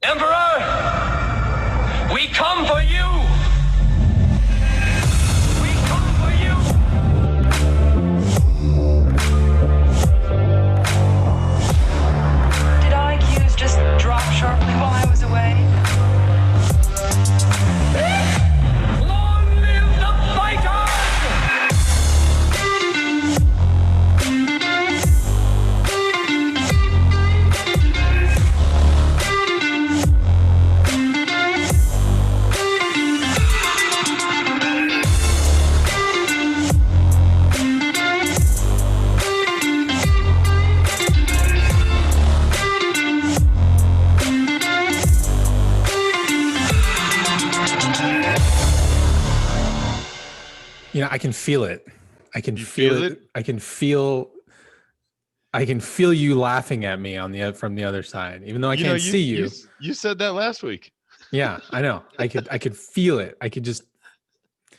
Emperor, we come for you! We come for you! Did IQs just drop sharply while I was away? Long live the fighters! You know, I can feel it. I can You feel feel it. it? I can feel you laughing at me from the other side, even though I can't see you. You said that last week. Yeah, I know. I could feel it. I could just I'm not-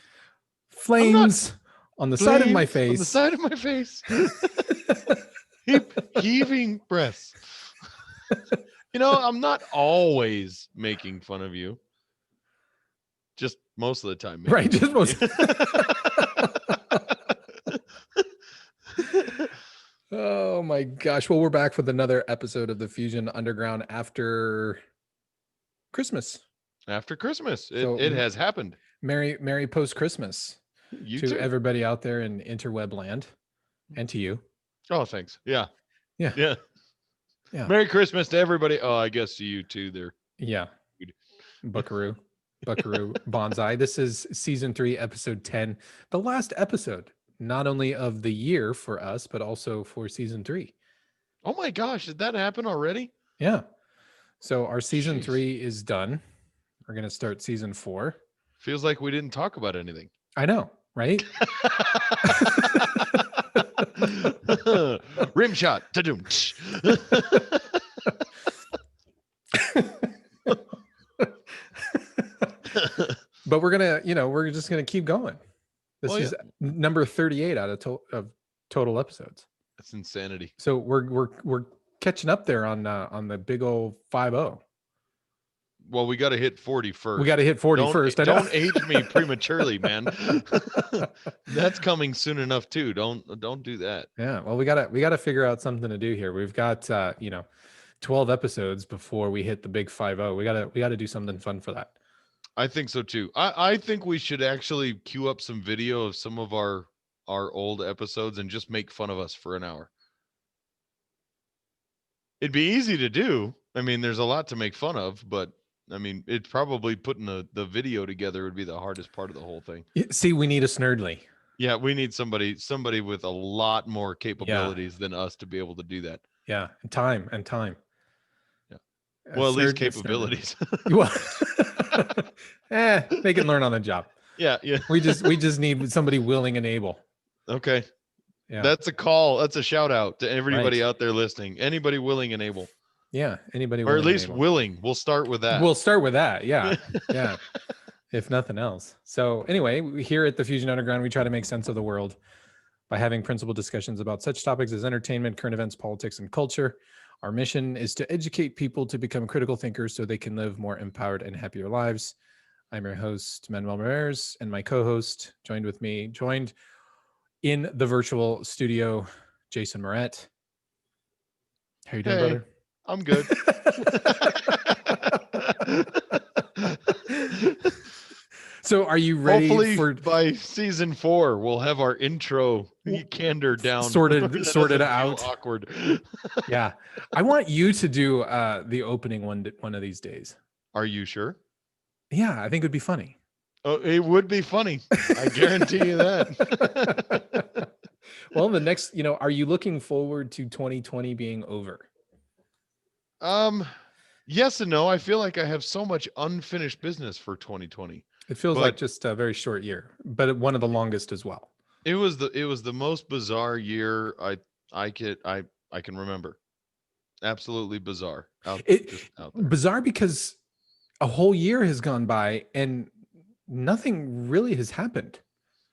flames on the side of my Flames on the face. side of my face. Heaving breaths. You know, I'm not always making fun of you. Just most of the time. Right, just most. Oh my gosh. Well, we're back with another episode of the Fusion Underground after Christmas. After Christmas. So- It has happened. Merry post-Christmas You to too. everybody out there in interweb land and to you. Oh, thanks. Yeah. Yeah. Yeah. Yeah. Merry Christmas to everybody. Oh, I guess to you too there. Yeah. Buckaroo Bonsai. This is season 3, episode 10, the last episode, not only of the year for us, but also for season 3. Oh my gosh, did that happen already? Yeah. So our season Jeez. 3 is done. We're going to start season 4. Feels like we didn't talk about anything. I know, right? Rim shot. Ta-doom. But we're just going to keep going. This Well, is number 38 out of total episodes. That's insanity. So we're catching up there on the big old 5-0. Well, we got to hit 40 first. We got to hit 40 first. I know. Don't age me prematurely, man. That's coming soon enough too. Don't do that. Yeah, well, we gotta figure out something to do here. We've got 12 episodes before we hit the big 5-0. We gotta do something fun for that. I think so too. I think we should actually queue up some video of some of our old episodes and just make fun of us for an hour. It'd be easy to do. I mean, there's a lot to make fun of, but I mean, it's probably putting the video together would be the hardest part of the whole thing. See, we need a Snurdly. Yeah, we need somebody with a lot more capabilities than us to be able to do that. Yeah, and time. Yeah. Well, at least capabilities. Well, they can learn on the job. Yeah. We just need somebody willing and able. Okay. Yeah. That's a call. That's a shout out to everybody Right. out there listening. Anybody willing and able. Yeah, anybody Or willing at and least able. willing. We'll start with that. We'll start with that. Yeah. Yeah. If nothing else. So anyway, here at the Fusion Underground, we try to make sense of the world by having principled discussions about such topics as entertainment, current events, politics, and culture. Our mission is to educate people to become critical thinkers so they can live more empowered and happier lives. I'm your host, Manuel Ramirez, and my co-host joined in the virtual studio, Jason Moret. How you doing, Hey. brother? I'm good. So are you ready Hopefully for by season 4, we'll have our intro candor down. Sorted That doesn't feel out. Awkward. Yeah. I want you to do the opening one of these days. Are you sure? Yeah, I think it would be funny. Oh, it would be funny. I guarantee you that. Well, the next, are you looking forward to 2020 being over? Yes and no. I feel like I have so much unfinished business for 2020. It feels But- like just a very short year, but one of the longest as well. It was the most bizarre year I can remember. Absolutely bizarre. Just out there. Bizarre because a whole year has gone by and nothing really has happened.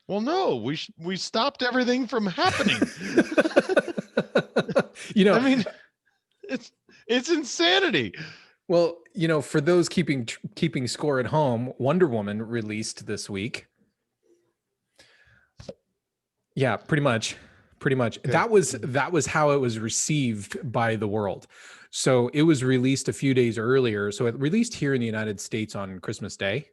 Well, no, we stopped everything from happening. I I mean, it's insanity. Well, for those keeping score at home, Wonder Woman released this week. Yeah, pretty much. Okay. That was how it was received by the world. So it was released a few days earlier. So it released here in the United States on Christmas Day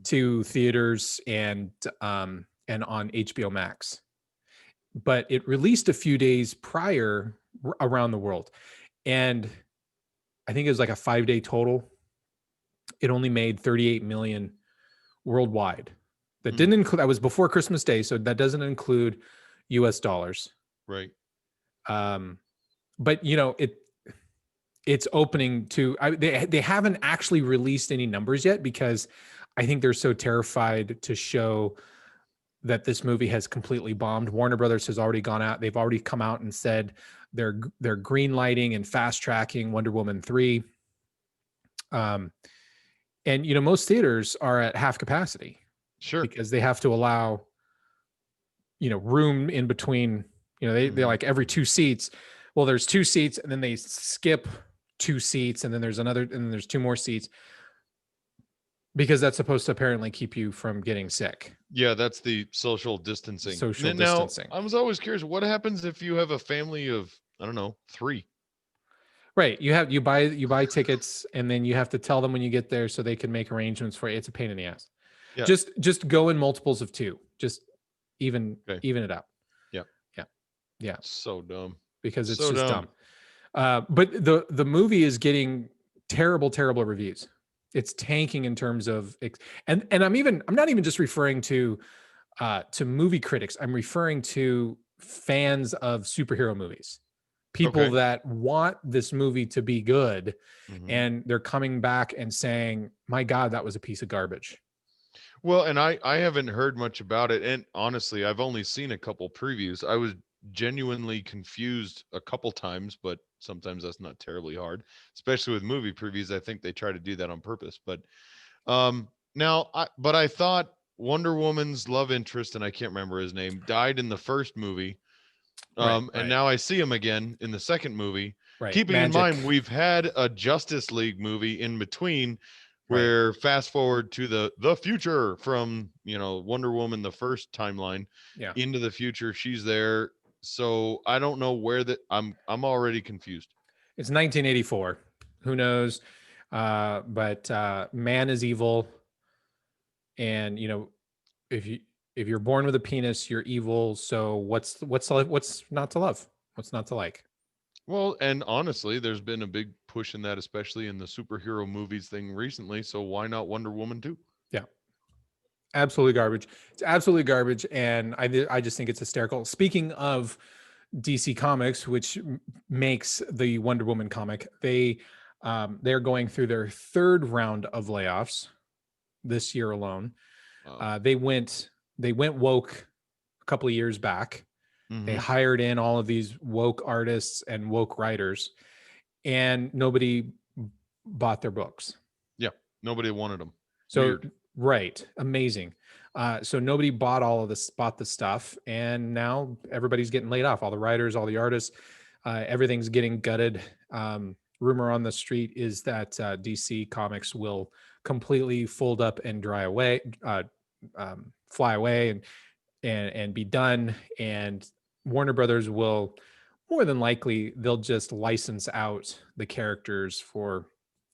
to theaters and on HBO Max. But it released a few days prior around the world. And I think it was like a 5-day total. It only made 38 million worldwide. That didn't include, that was before Christmas Day, so that doesn't include US dollars. Right. But it's opening to, they haven't actually released any numbers yet because I think they're so terrified to show that this movie has completely bombed. Warner Brothers has already gone out. They've already come out and said they're green lighting and fast tracking Wonder Woman 3. And most theaters are at half capacity. Sure. Because they have to allow, room in between, they're like every 2 seats. Well, there's 2 seats and then they skip 2 seats and then there's another, and then there's 2 more seats because that's supposed to apparently keep you from getting sick. Yeah, that's the social distancing. Now, I was always curious, what happens if you have a family of, I don't know, 3? Right. You buy tickets and then you have to tell them when you get there so they can make arrangements for it. It's a pain in the ass. Yeah. Just go in multiples of 2. Just even it out. Yeah. So dumb. Because it's so just dumb. But the movie is getting terrible reviews. It's tanking in terms of, and I'm not even just referring to movie critics. I'm referring to fans of superhero movies. People that want this movie to be good, and they're coming back and saying, "My God, that was a piece of garbage." Well, and I haven't heard much about it, and honestly, I've only seen a couple previews. I was genuinely confused a couple times, but sometimes that's not terribly hard, especially with movie previews. I think they try to do that on purpose. But I thought Wonder Woman's love interest, and I can't remember his name, died in the first movie. And now I see him again in the second movie. Right. Keeping in mind, we've had a Justice League movie in between where fast forward to the future from, Wonder Woman, the first timeline into the future. She's there. So I don't know where I'm already confused. It's 1984. Who knows? But man is evil. And, if you're born with a penis, you're evil. So what's not to love? What's not to like? Well, and honestly, there's been a big push in that, especially in the superhero movies thing recently. So why not Wonder Woman too? Yeah. Absolutely garbage. It's absolutely garbage. And I just think it's hysterical. Speaking of DC Comics, which makes the Wonder Woman comic, they're going through their 3rd round of layoffs this year alone. They went woke a couple of years back. They hired in all of these woke artists and woke writers, and nobody bought their books. Yeah, nobody wanted them. So weird. Right, amazing. So nobody bought the stuff, and now everybody's getting laid off. All the writers, all the artists, everything's getting gutted. Rumor on the street is that DC Comics will completely fold up and fly away, and be done. And Warner Brothers will, more than likely, they'll just license out the characters for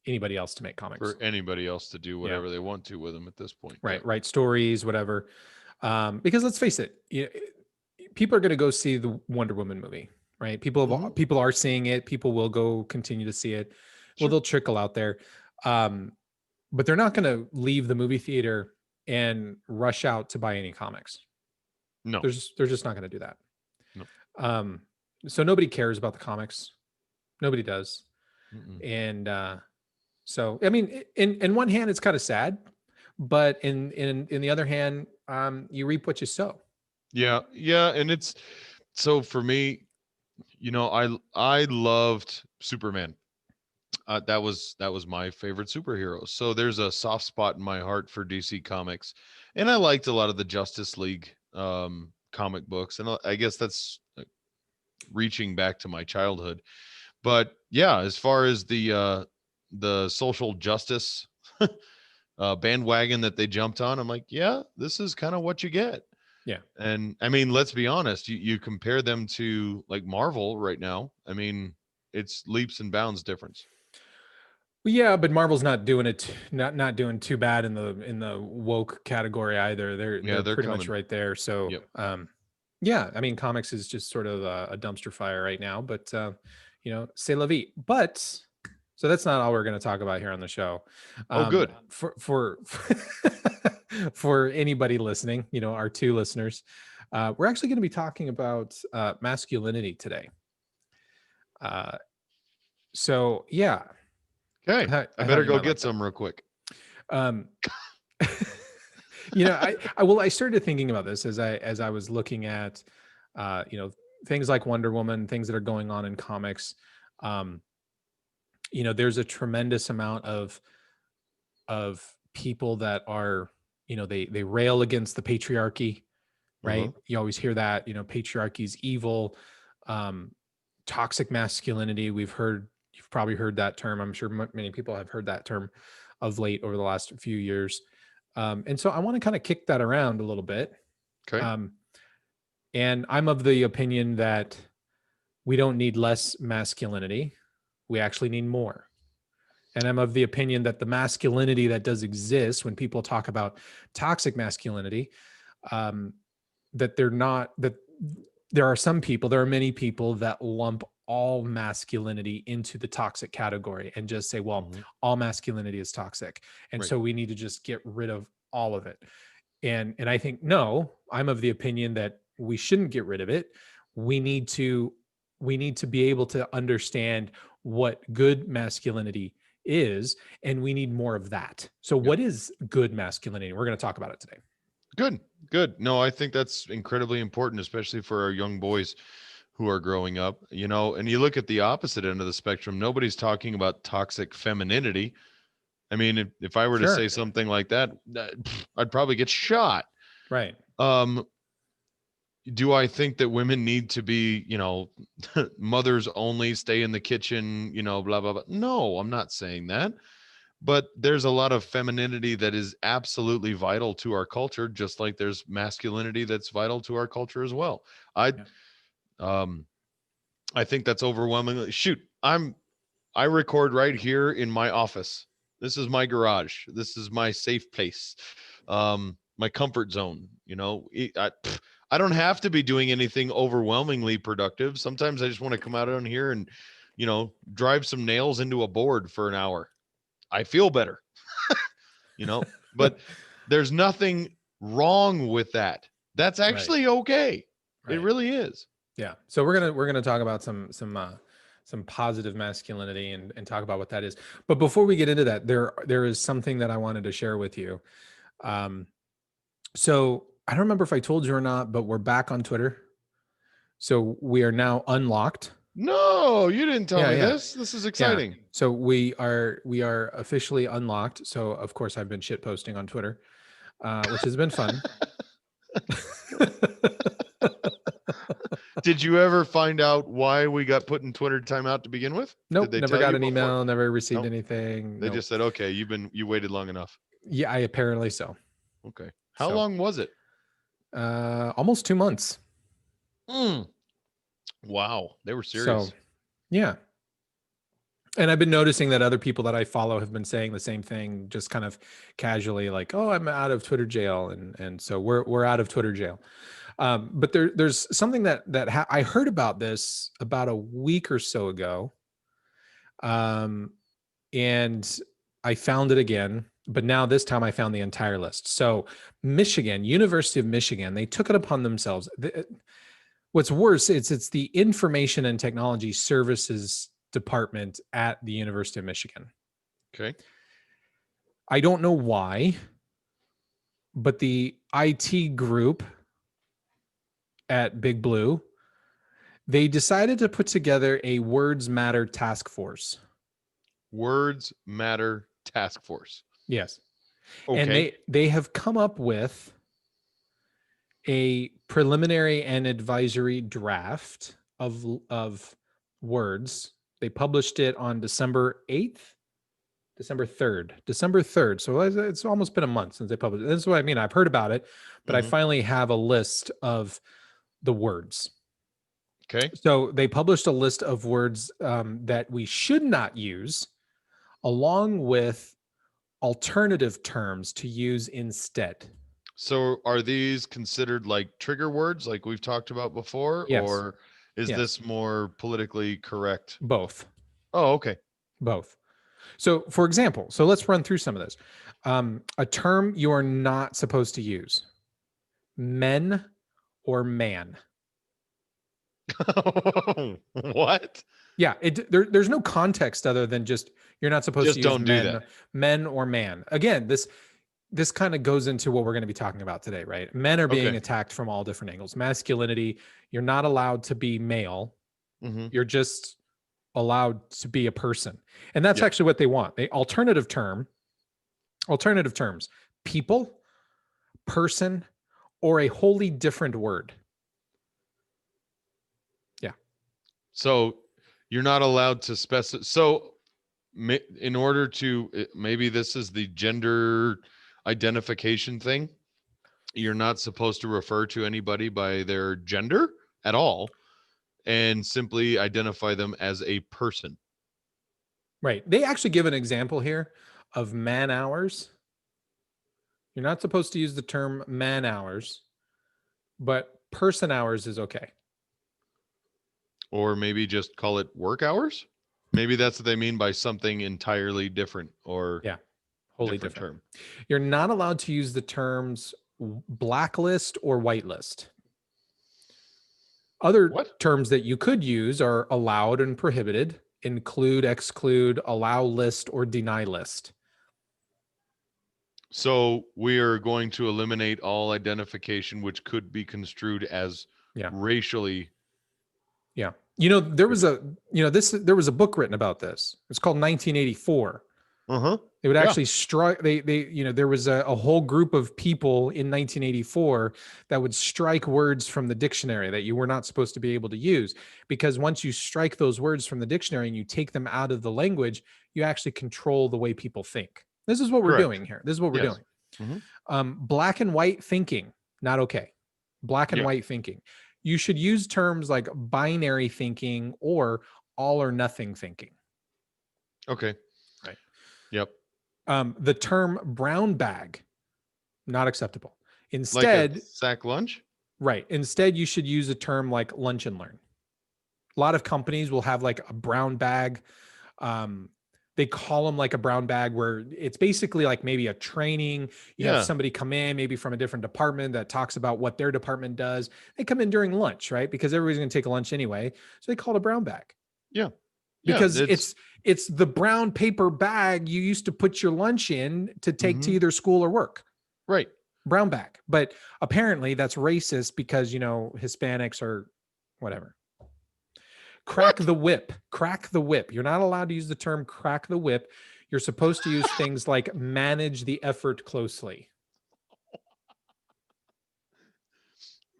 anybody else to make comics. For anybody else to do whatever they want to with them at this point. Right. Write stories, whatever. Because let's face it, people are going to go see the Wonder Woman movie, right? People are seeing it. People will go continue to see it. Sure. Well, they'll trickle out there. But they're not going to leave the movie theater and rush out to buy any comics. No. They're just not going to do that. No. So nobody cares about the comics. Nobody does. And so, I mean, in one hand, it's kind of sad, but in the other hand, you reap what you sow. Yeah. And it's, so for me, I loved Superman. That was my favorite superhero. So there's a soft spot in my heart for DC Comics, and I liked a lot of the Justice League comic books, and I guess that's reaching back to my childhood. But yeah, as far as the the social justice bandwagon that they jumped on. I'm like, yeah, this is kind of what you get. Yeah. And I mean, let's be honest, you compare them to like Marvel right now. I mean, it's leaps and bounds difference. Well, yeah, but Marvel's not doing it, not doing too bad in the woke category either. They're pretty coming. much right there. So, Yep. Yeah, I mean, comics is just sort of a dumpster fire right now, but you know, c'est la vie. But so that's not all we're going to talk about here on the show. Good. For for anybody listening, you know, our two listeners, we're actually going to be talking about masculinity today. So yeah. Okay, I better go get some real quick. You know, I started thinking about this as I was looking at, you know, things like Wonder Woman, things that are going on in comics. You know, there's a tremendous amount of people that are, you know, they rail against the patriarchy, right? You always hear that, you know, patriarchy is evil, toxic masculinity. You've probably heard that term. I'm sure many people have heard that term of late over the last few years. And so I want to kind of kick that around a little bit. Okay. And I'm of the opinion that we don't need less masculinity. We actually need more. And I'm of the opinion that the masculinity that does exist, when people talk about toxic masculinity, that there are many people that lump all masculinity into the toxic category and just say, well, all masculinity is toxic. And so we need to just get rid of all of it. And I think, no, I'm of the opinion that we shouldn't get rid of it. We need to be able to understand what good masculinity is, and we need more of that. So what is good masculinity? We're going to talk about it today. Good. No, I think that's incredibly important, especially for our young boys who are growing up, you know. And you look at the opposite end of the spectrum, nobody's talking about toxic femininity. I mean, if I were to say something like that, I'd probably get shot. Right. Do I think that women need to be, you know, mothers only, stay in the kitchen, you know, blah, blah, blah? No, I'm not saying that. But there's a lot of femininity that is absolutely vital to our culture, just like there's masculinity that's vital to our culture as well. I think that's overwhelmingly I record right here in my office. This is my garage. This is my safe place. My comfort zone, you know. I don't have to be doing anything overwhelmingly productive. Sometimes I just want to come out on here and, you know, drive some nails into a board for an hour. I feel better, you know, but there's nothing wrong with that. That's actually okay. Right. It really is. Yeah. So we're going to talk about some positive masculinity and talk about what that is. But before we get into that, there is something that I wanted to share with you. So I don't remember if I told you or not, but we're back on Twitter. So we are now unlocked. No, you didn't tell me this. This is exciting. Yeah. So we are officially unlocked. So of course I've been shit posting on Twitter, which has been fun. Did you ever find out why we got put in Twitter timeout to begin with? Nope, never got an email, never received anything. They just said, okay, you waited long enough. Yeah, apparently so. Okay. How long was it? Almost 2 months. Wow. They were serious. So, yeah. And I've been noticing that other people that I follow have been saying the same thing, just kind of casually, like, "Oh, I'm out of Twitter jail," and so we're out of Twitter jail. But there's something that I heard about this about a week or so ago, and I found it again. But now this time I found the entire list. So Michigan, University of Michigan, they took it upon themselves. What's worse, it's the Information and Technology Services Department at the University of Michigan. Okay. I don't know why, but the IT group at Big Blue, they decided to put together a Words Matter task force. Words Matter task force. Yes. Okay. And they have come up with a preliminary and advisory draft of words. They published it on December 8th. December 3rd. December 3rd. So it's almost been a month since they published it. This is what I mean. I've heard about it, but I finally have a list of the words. Okay. So they published a list of words that we should not use, along with alternative terms to use instead. So are these considered like trigger words like we've talked about before? Yes. Or is this more politically correct? Both. Oh, okay. Both. So for example, so let's run through some of this. A term you are not supposed to use: men or man. What? Yeah, there's no context other than just you're not supposed to use don't do that. Men or man. Again, this kind of goes into what we're going to be talking about today, right? Men are being attacked from all different angles. Masculinity, you're not allowed to be male. You're just allowed to be a person. And that's actually what they want. They alternative terms: people, person, or a wholly different word. Yeah. So you're not allowed to specify. So in order to, maybe this is the gender identification thing. You're not supposed to refer to anybody by their gender at all, and simply identify them as a person. Right. They actually give an example here of man hours. You're not supposed to use the term man hours, but person hours is okay. Or maybe just call it work hours. Maybe that's what they mean by something entirely different, or wholly different term. You're not allowed to use the terms blacklist or whitelist. Other terms that you could use are allowed and prohibited: include, exclude, allow list, or deny list. So we are going to eliminate all identification which could be construed as racially. Yeah. There was a book written about this. It's called 1984. It would actually strike. There was a whole group of people in 1984 that would strike words from the dictionary that you were not supposed to be able to use, because once you strike those words from the dictionary and you take them out of the language, you actually control the way people think. This is what we're doing here. This is what we're doing. Black and white thinking, not okay. Black and white thinking. You should use terms like binary thinking or all or nothing thinking. Okay. Right. Yep. The term brown bag, not acceptable. Instead, like a sack lunch? Right. Instead, you should use a term like lunch and learn. A lot of companies will have like a brown bag. They call them like a brown bag, where it's basically like maybe a training. You have somebody come in, maybe from a different department, that talks about what their department does. They come in during lunch, right? Because everybody's going to take a lunch anyway. So they call it a brown bag. Yeah. Because it's the brown paper bag you used to put your lunch in to take to either school or work. Right. Brown bag. But apparently that's racist because, Hispanics are whatever. Crack the whip. Crack the whip. You're not allowed to use the term crack the whip. You're supposed to use things like manage the effort closely.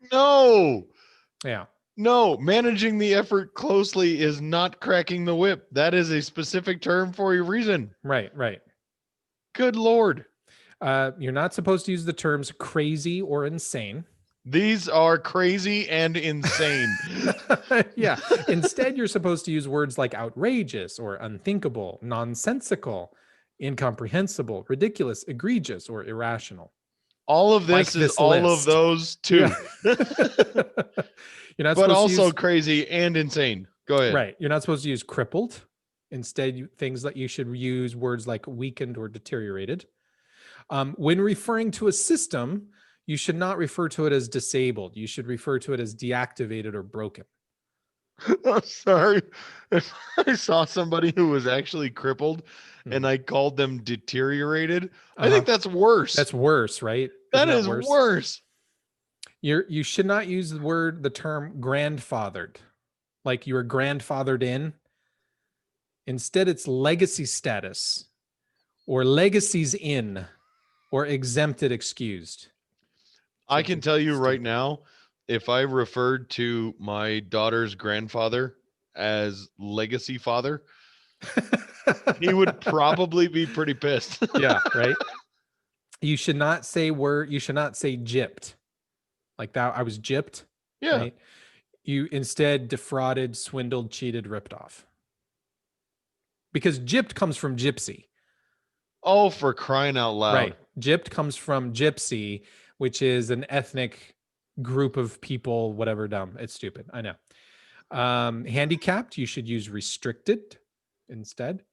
No. Yeah. No, managing the effort closely is not cracking the whip. That is a specific term for a reason. Right. Good Lord. You're not supposed to use the terms crazy or insane. These are crazy and insane. Yeah. Instead, you're supposed to use words like outrageous or unthinkable, nonsensical, incomprehensible, ridiculous, egregious, or irrational. All of this is all of those too. Yeah. You're not but supposed also to use, crazy and insane. Go ahead. Right. You're not supposed to use crippled. Instead, things that you should use words like weakened or deteriorated. When referring to a system, you should not refer to it as disabled. You should refer to it as deactivated or broken. I'm sorry. If I saw somebody who was actually crippled and I called them deteriorated, I think that's worse. That's worse, right? That is worse. You should not use the term grandfathered, like you were grandfathered in. Instead, it's legacy status or legacies in or exempted, excused. I can tell you right now, if I referred to my daughter's grandfather as legacy father, He would probably be pretty pissed. Yeah, right. You should not say gypped. Like that, I was gypped. Yeah. Right? You instead defrauded, swindled, cheated, ripped off. Because gypped comes from gypsy. Oh, for crying out loud. Right. Gypped comes from gypsy, which is an ethnic group of people, whatever, dumb. It's stupid. I know. Handicapped, you should use restricted instead.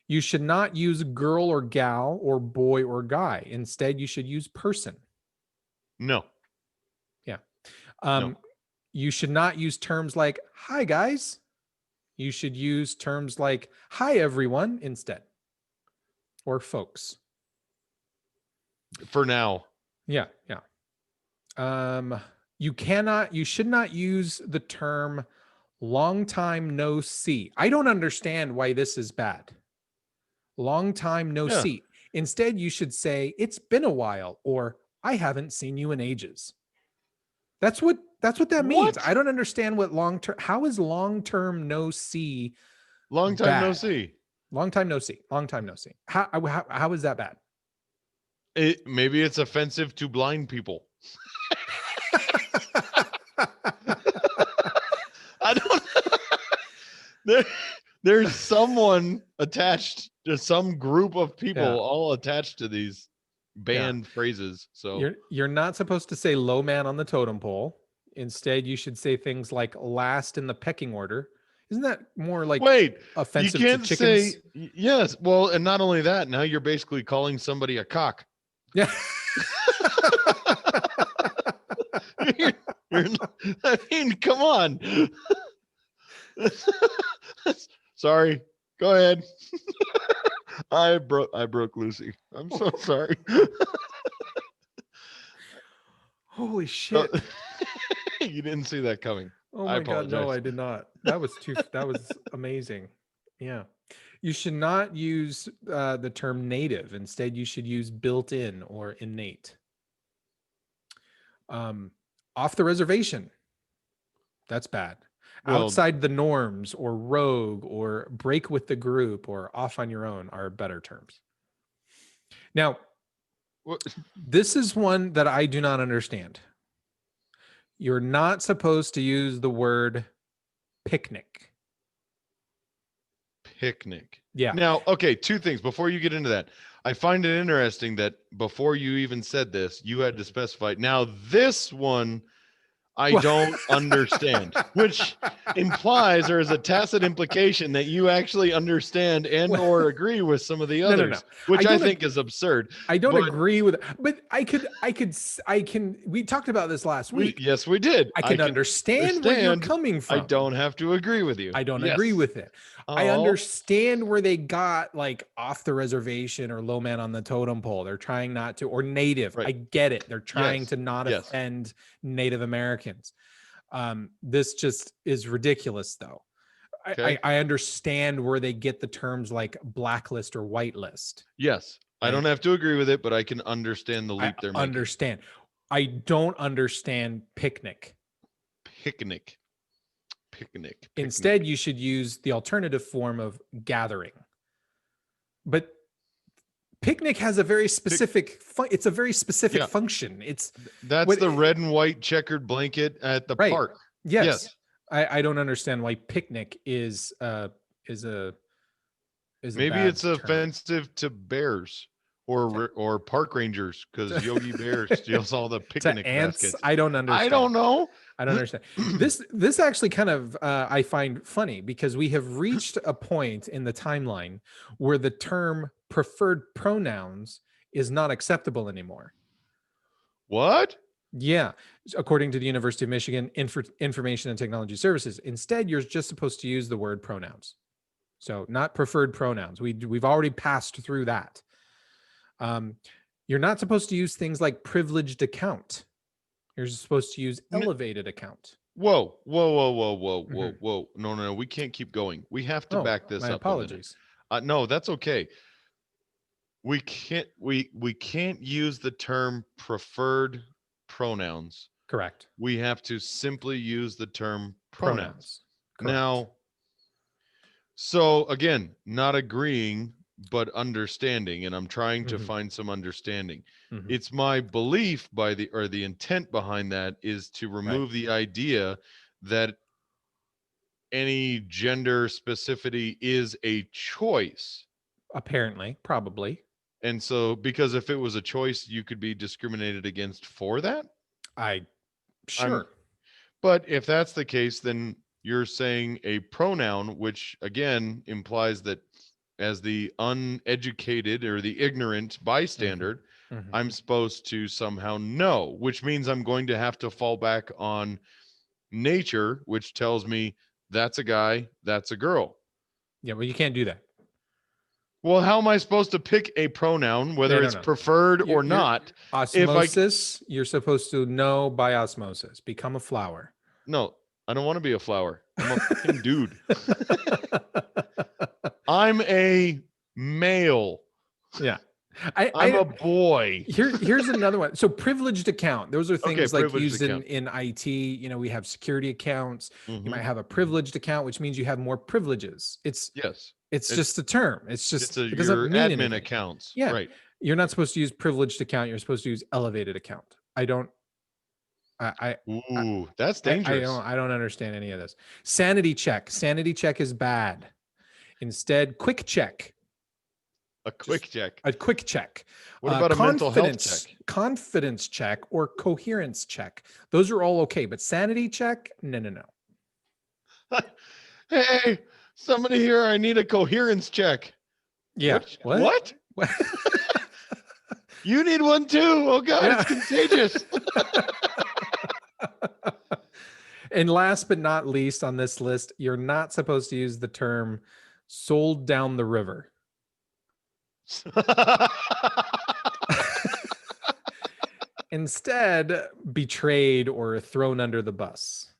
You should not use girl or gal or boy or guy. Instead, you should use person. No. Yeah. No. You should not use terms like hi, guys. You should use terms like hi, everyone instead. Or folks. For now. Yeah. Yeah. You should not use the term long time no see. I don't understand why this is bad. Long time no see. Instead, you should say it's been a while or I haven't seen you in ages. That's what that means. I don't understand what long term. How is long term no see? Long time bad? no see. Long time no see. Long time no see. How is that bad? Maybe it's offensive to blind people. I don't. There's someone attached to some group of people, all attached to these banned phrases. So you're not supposed to say low man on the totem pole. Instead, you should say things like last in the pecking order. Isn't that more like offensive you can't to chickens? Say yes. Well, and not only that, now you're basically calling somebody a cock. Yeah. I mean, come on. Sorry. Go ahead. I broke Lucy. I'm so sorry. Holy shit. You didn't see that coming. Oh my God, no, I did not. That was amazing. Yeah. You should not use the term native. Instead, you should use built-in or innate. Off the reservation. That's bad. Well, outside the norms or rogue or break with the group or off on your own are better terms. Now, this is one that I do not understand. You're not supposed to use the word picnic. Picnic. Yeah. Now, okay, two things before you get into that. I find it interesting that before you even said this, you had to specify. Now, this one I don't understand, which implies there is a tacit implication that you actually understand and or agree with some of the others, no. Which I think is absurd. I don't agree with it, but I can, we talked about this last week. Yes, we did. I can understand where you're coming from. I don't have to agree with you. I don't agree with it. I understand where they got like off the reservation or low man on the totem pole. They're trying not to, or native. Right. I get it. They're trying to not offend Native Americans. This just is ridiculous though. Okay. I understand where they get the terms like blacklist or whitelist. Yes. I don't have to agree with it, but I can understand the leap they're making. Understand. I don't understand picnic. Picnic. Instead, you should use the alternative form of gathering. But picnic has a very specific it's a very specific function. That's the red and white checkered blanket at the park. Yes. I don't understand why picnic is a maybe it's offensive to bears or park rangers because Yogi Bear steals all the picnic baskets. I don't understand. I don't know. I don't understand. This actually kind of I find funny because we have reached a point in the timeline where the term preferred pronouns is not acceptable anymore. What? Yeah. According to the University of Michigan Information and Technology Services, instead you're just supposed to use the word pronouns. So not preferred pronouns. We've already passed through that. You're not supposed to use things like privileged account. You're supposed to use elevated account. Whoa. No. We can't keep going. We have to back this up. Apologies. No, that's okay. We can't use the term preferred pronouns. Correct. We have to simply use the term pronouns. Now, So again, not agreeing, but understanding, and I'm trying to Mhm. find some understanding. Mhm. It's my belief the intent behind that is to remove the idea that any gender specificity is a choice. Apparently, probably. And so, because if it was a choice, you could be discriminated against for that. Sure. But if that's the case, then you're saying a pronoun, which again implies that as the uneducated or the ignorant bystander, Mhm. I'm supposed to somehow know, which means I'm going to have to fall back on nature, which tells me that's a guy, that's a girl. Yeah, well, you can't do that. Well, how am I supposed to pick a pronoun, whether it's preferred or not? Osmosis, you're supposed to know by osmosis. Become a flower. No, I don't want to be a flower. I'm a fucking dude. I'm a male. Yeah. I'm a boy. Here's another one. So privileged account. Those are things like used account. in IT. You know, we have security accounts. Mhm. You might have a privileged account, which means you have more privileges. It's just a term. It doesn't mean admin anything. accounts. Yeah. Right. You're not supposed to use privileged account. You're supposed to use elevated account. That's dangerous. I don't understand any of this. Sanity check. Sanity check is bad. Instead, quick check. A quick check. A quick check. What about a mental health check? Confidence check or coherence check. Those are all okay, but sanity check? No. Hey, somebody here, I need a coherence check. Yeah. What? You need one too. Oh God, It's contagious. And last but not least on this list, you're not supposed to use the term sold down the river. Instead, betrayed or thrown under the bus.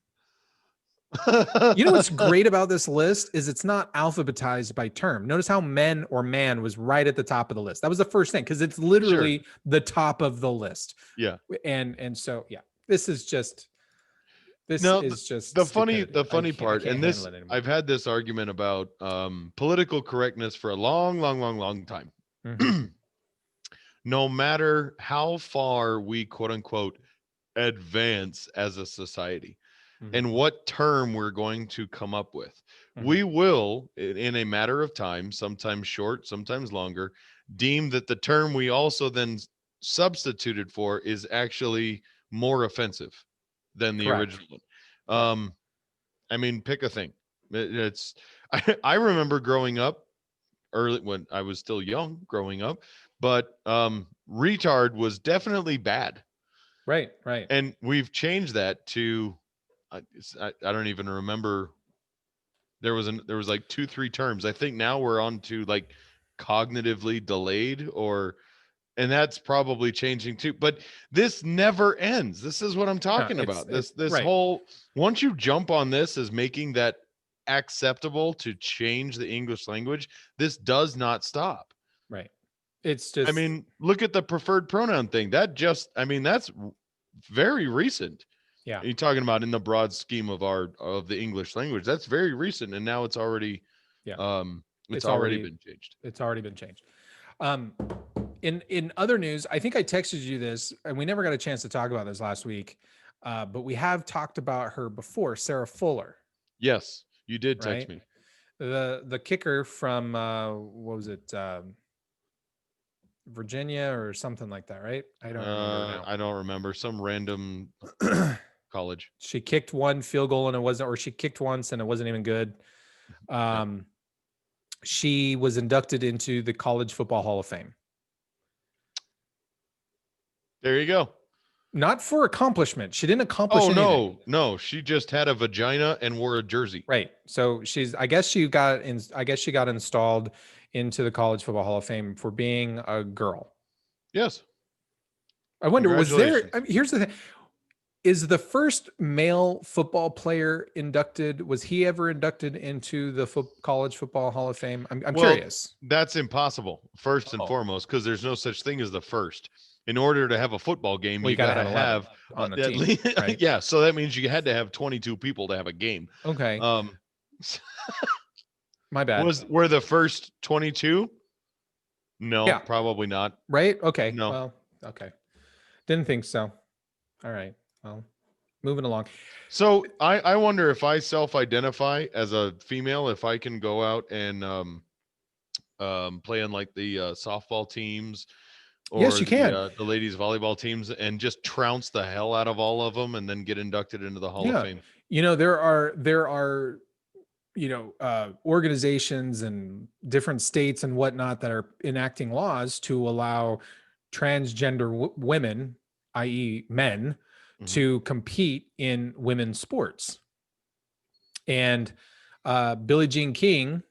You know what's great about this list is it's not alphabetized by term. Notice how men or man was right at the top of the list. That was the first thing because it's literally the top of the list. Yeah. And so yeah, this is just the funny part. And this I've had this argument about political correctness for a long time. Mm-hmm. No matter how far we quote unquote advance as a society, and what term we're going to come up with. We will, in a matter of time, sometimes short, sometimes longer, deem that the term we also then substituted for is actually more offensive than the original one. I mean, pick a thing. I remember growing up early when I was still young growing up, but retard was definitely bad. Right. And we've changed that to I don't even remember. There was like 2-3 terms. I think now we're on to like cognitively delayed and that's probably changing too. But this never ends. This is what I'm talking about. This whole, once you jump on this as making that acceptable to change the English language, this does not stop. Right. It's just, I mean, look at the preferred pronoun thing. That's very recent. Yeah. You're talking about in the broad scheme of the English language. That's very recent. And now it's already, it's already been changed. It's already been changed. In other news, I think I texted you this and we never got a chance to talk about this last week. But we have talked about her before, Sarah Fuller. Yes, you did text me. The kicker from, what was it? Virginia or something like that, right? I don't remember now. I don't remember. Some random college. She kicked one field goal and it wasn't, or she kicked once and it wasn't even good. She was inducted into the College Football Hall of Fame. There you go. Not for accomplishment. She didn't accomplish anything. No. She just had a vagina and wore a jersey. Right. So I guess she got installed into the College Football Hall of Fame for being a girl. Yes. I wonder, here's the thing. Is the first male football player inducted? Was he ever inducted into the College Football Hall of Fame? I'm curious. That's impossible. First and foremost, because there's no such thing as the first. In order to have a football game, you got to have on the team, right? Yeah. So that means you had to have 22 people to have a game. Okay. My bad. Were the first 22? No, Yeah. probably not. Right? Okay. No. Well, okay. Didn't think so. All right. Well, moving along. So I wonder if I self-identify as a female, if I can go out and play on like the softball teams Yes, or you can. the ladies volleyball teams and just trounce the hell out of all of them and then get inducted into the Hall of Fame. There are organizations and different states and whatnot that are enacting laws to allow transgender women, i.e. men, to compete in women's sports. And Billie Jean King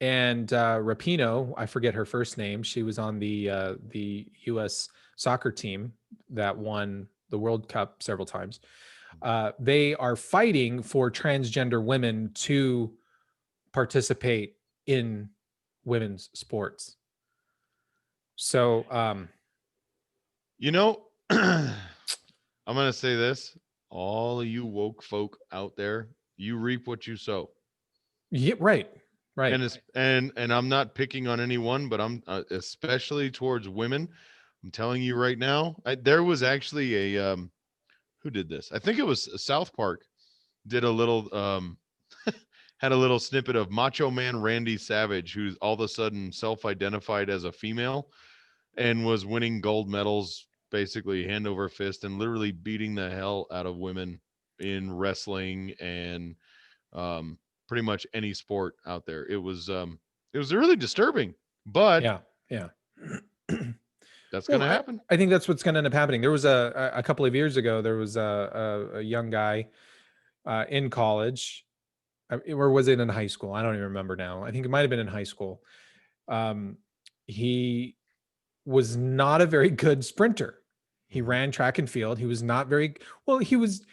and Rapinoe, I forget her first name. She was on the U.S. soccer team that won the World Cup several times. They are fighting for transgender women to participate in women's sports. So, I'm going to say this. All of you woke folk out there, you reap what you sow. Yeah, right. And I'm not picking on anyone, but I'm especially towards women. I'm telling you right now, there was actually a who did this? I think it was South Park did a little had a little snippet of Macho Man Randy Savage, who's all of a sudden self-identified as a female and was winning gold medals basically hand over fist and literally beating the hell out of women in wrestling and pretty much any sport out there. It was really disturbing, but yeah. That's going to happen. I think that's what's going to end up happening. There was a couple of years ago, there was a young guy in college, or was it in high school? I don't even remember now. I think it might've been in high school. He was not a very good sprinter. He ran track and field. He was not very well. He was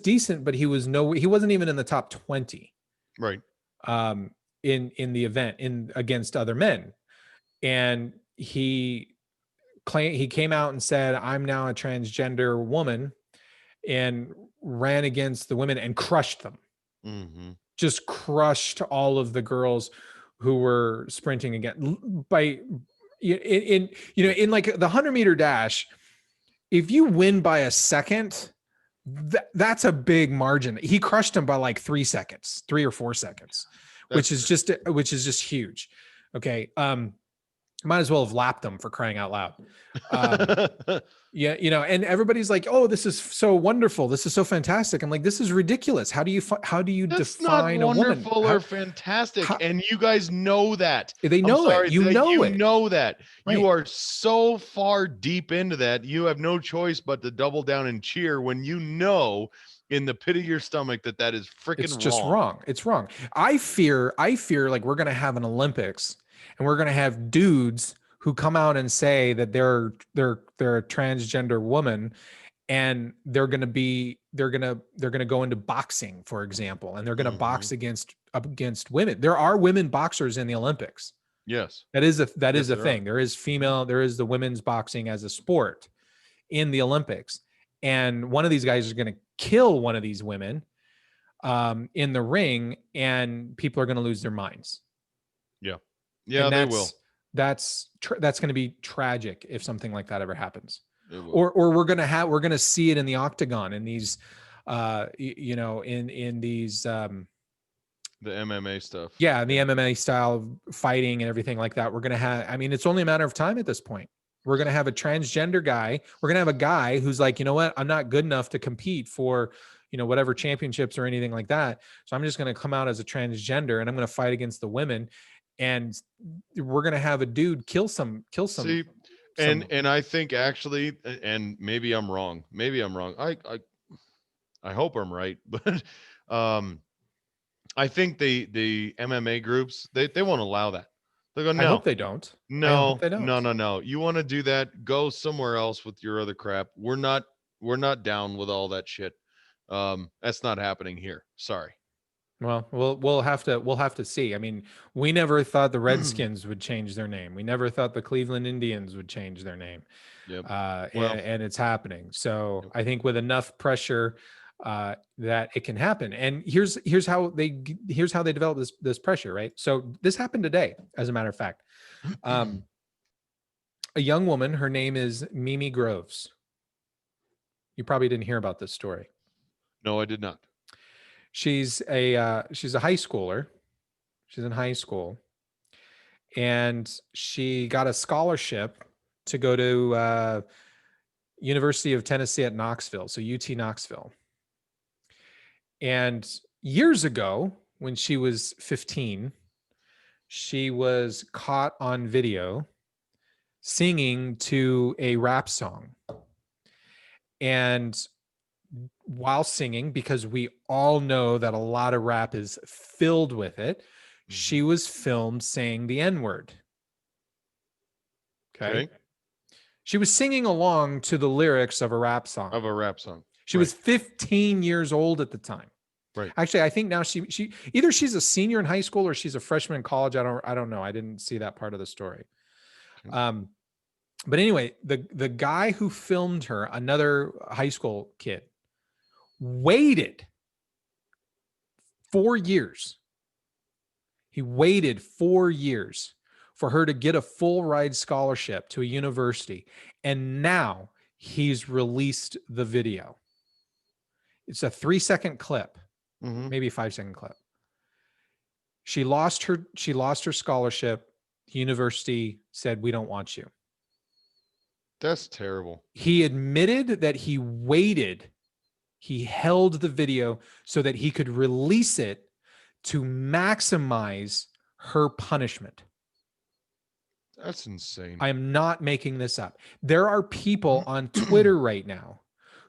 decent, but he wasn't even in the top 20. Right. In the event against other men. And he came out and said, I'm now a transgender woman, and ran against the women and crushed them. Just crushed all of the girls who were sprinting again in like the 100-meter dash. If you win by a second, that's a big margin. He crushed him by like 3 or 4 seconds, which is just huge. Okay. Might as well have lapped them, for crying out loud. And everybody's like, "Oh, this is so wonderful. This is so fantastic." I'm like, "This is ridiculous. How do you That's define not a woman? Wonderful or fantastic?" And you guys know that. They know it. You know that. Right. You are so far deep into that. You have no choice but to double down and cheer when you know in the pit of your stomach that is freaking wrong. It's just wrong. It's wrong. I fear like we're going to have an Olympics, and we're going to have dudes who come out and say that they're a transgender woman, and they're going to go into boxing, for example, and they're going to box against women. There are women boxers in the Olympics. Yes. That is a thing. There is the women's boxing as a sport in the Olympics. And one of these guys is going to kill one of these women in the ring, and people are going to lose their minds. Yeah. Yeah, they will. That's going to be tragic if something like that ever happens. Or we're going to see it in the octagon, in these in these the MMA stuff. Yeah, the MMA style of fighting and everything like that. We're going to have, I mean, it's only a matter of time at this point. We're going to have a transgender guy. We're going to have a guy who's like, you know what? I'm not good enough to compete for, whatever championships or anything like that. So I'm just going to come out as a transgender, and I'm going to fight against the women. And we're going to have a dude kill some. See, and I think actually, and maybe I'm wrong. I hope I'm right, but I think the MMA groups, they won't allow that. They go, no. I hope they don't. No. You want to do that? Go somewhere else with your other crap. We're not down with all that shit. That's not happening here. Sorry. Well, we'll have to see. I mean, we never thought the Redskins would change their name. We never thought the Cleveland Indians would change their name. Yep. And it's happening. So I think with enough pressure that it can happen. And here's how they develop this pressure, right? So this happened today, as a matter of fact. A young woman, her name is Mimi Groves. You probably didn't hear about this story. No, I did not. She's a high schooler. She's in high school, and she got a scholarship to go to University of Tennessee at Knoxville, so UT Knoxville. And years ago, when she was 15, she was caught on video singing to a rap song. And while singing, because we all know that a lot of rap is filled with it, she was filmed saying the N-word. Okay. She was singing along to the lyrics of a rap song. She was 15 years old at the time. Right. Actually, I think now she either she's a senior in high school or she's a freshman in college. I don't know. I didn't see that part of the story. Okay. But anyway, the guy who filmed her, another high school kid, waited 4 years. He waited 4 years for her to get a full ride scholarship to a university. And now he's released the video. It's a 3-second clip, maybe a 5-second clip. She lost her scholarship. The university said, "We don't want you." That's terrible. He admitted that he waited. He held the video so that he could release it to maximize her punishment. That's insane. I am not making this up. There are people on Twitter right now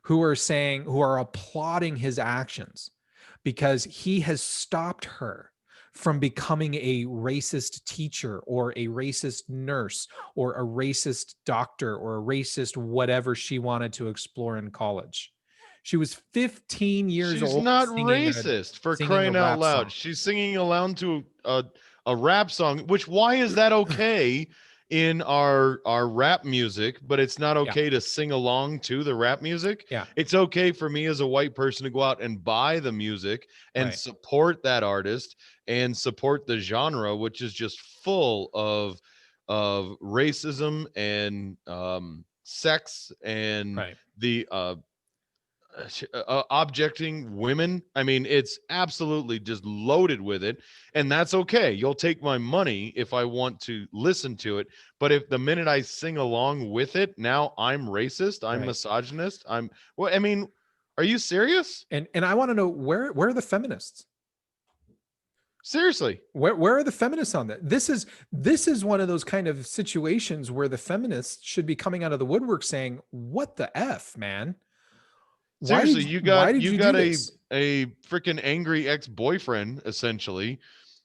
who are applauding his actions because he has stopped her from becoming a racist teacher or a racist nurse or a racist doctor or a racist whatever she wanted to explore in college. She was 15 years old. She's not racist, for crying out loud. She's singing along to a rap song, which, why is that okay in our rap music, but it's not okay to sing along to the rap music? Yeah. It's okay for me as a white person to go out and buy the music and support that artist and support the genre, which is just full of racism and sex and the objecting women. I mean, it's absolutely just loaded with it, and that's okay. You'll take my money if I want to listen to it, but if the minute I sing along with it, now I'm racist, I'm misogynist, I mean, are you serious? And I want to know, where are the feminists? Seriously, where are the feminists on that? This is one of those kind of situations where the feminists should be coming out of the woodwork saying, "What the F, man?" Seriously, you got a freaking angry ex-boyfriend, essentially,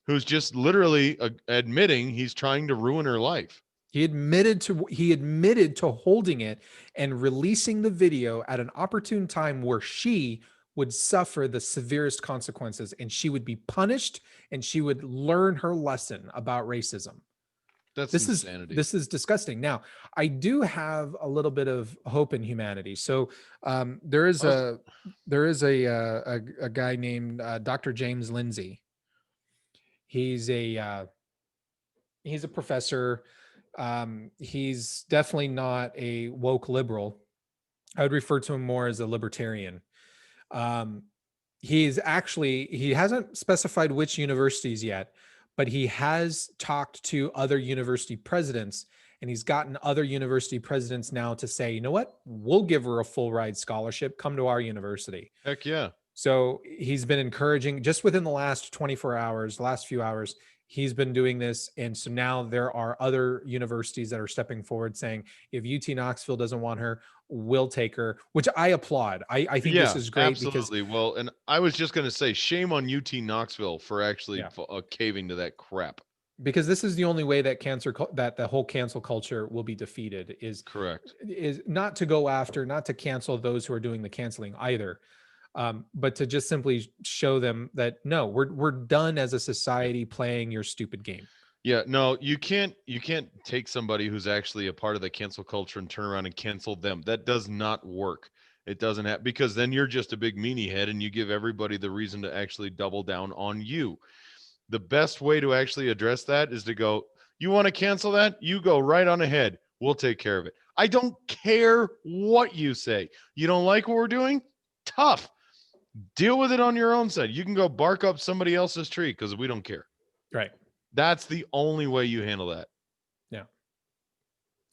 who's just literally admitting he's trying to ruin her life. He admitted to holding it and releasing the video at an opportune time where she would suffer the severest consequences, and she would be punished, and she would learn her lesson about racism. That's insanity. This is disgusting. Now, I do have a little bit of hope in humanity. So there is a guy named Dr. James Lindsay. He's a professor. He's definitely not a woke liberal. I would refer to him more as a libertarian. He hasn't specified which universities yet, but he has talked to other university presidents, and he's gotten other university presidents now to say, "You know what? We'll give her a full ride scholarship. Come to our university." Heck yeah. So he's been encouraging, just within the last 24 hours, last few hours, he's been doing this. And so now there are other universities that are stepping forward saying, if UT Knoxville doesn't want her, we'll take her, which I applaud. I think this is great. Absolutely. Well, and I was just going to say, shame on UT Knoxville for actually caving to that crap. Because this is the only way that the whole cancel culture will be defeated, is not to go after, not to cancel those who are doing the canceling either. But to just simply show them that, no, we're done as a society playing your stupid game. Yeah, no, you can't take somebody who's actually a part of the cancel culture and turn around and cancel them. That does not work. It doesn't have, because then you're just a big meanie head and you give everybody the reason to actually double down on you. The best way to actually address that is to go, you want to cancel that? You go right on ahead. We'll take care of it. I don't care what you say. You don't like what we're doing? Tough. Deal with it on your own side. You can go bark up somebody else's tree because we don't care. Right. That's the only way you handle that. Yeah.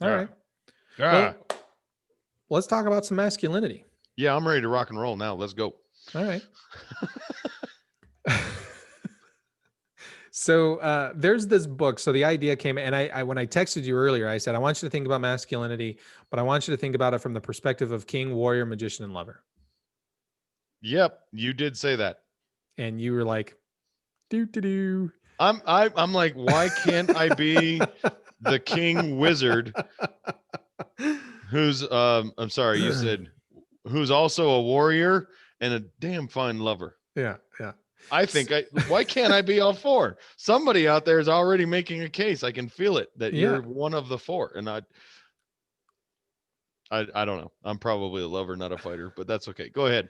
All right. Well, let's talk about some masculinity. Yeah, I'm ready to rock and roll now. Let's go. All right. So there's this book. So the idea came, and I when I texted you earlier, I said, I want you to think about masculinity, but I want you to think about it from the perspective of king, warrior, magician, and lover. Yep, you did say that. And you were like, do. I'm like, why can't I be the king wizard who's I'm sorry, you said who's also a warrior and a damn fine lover. Yeah. I think why can't I be all four? Somebody out there is already making a case. I can feel it that you're one of the four. And I don't know. I'm probably a lover, not a fighter, but that's okay. Go ahead.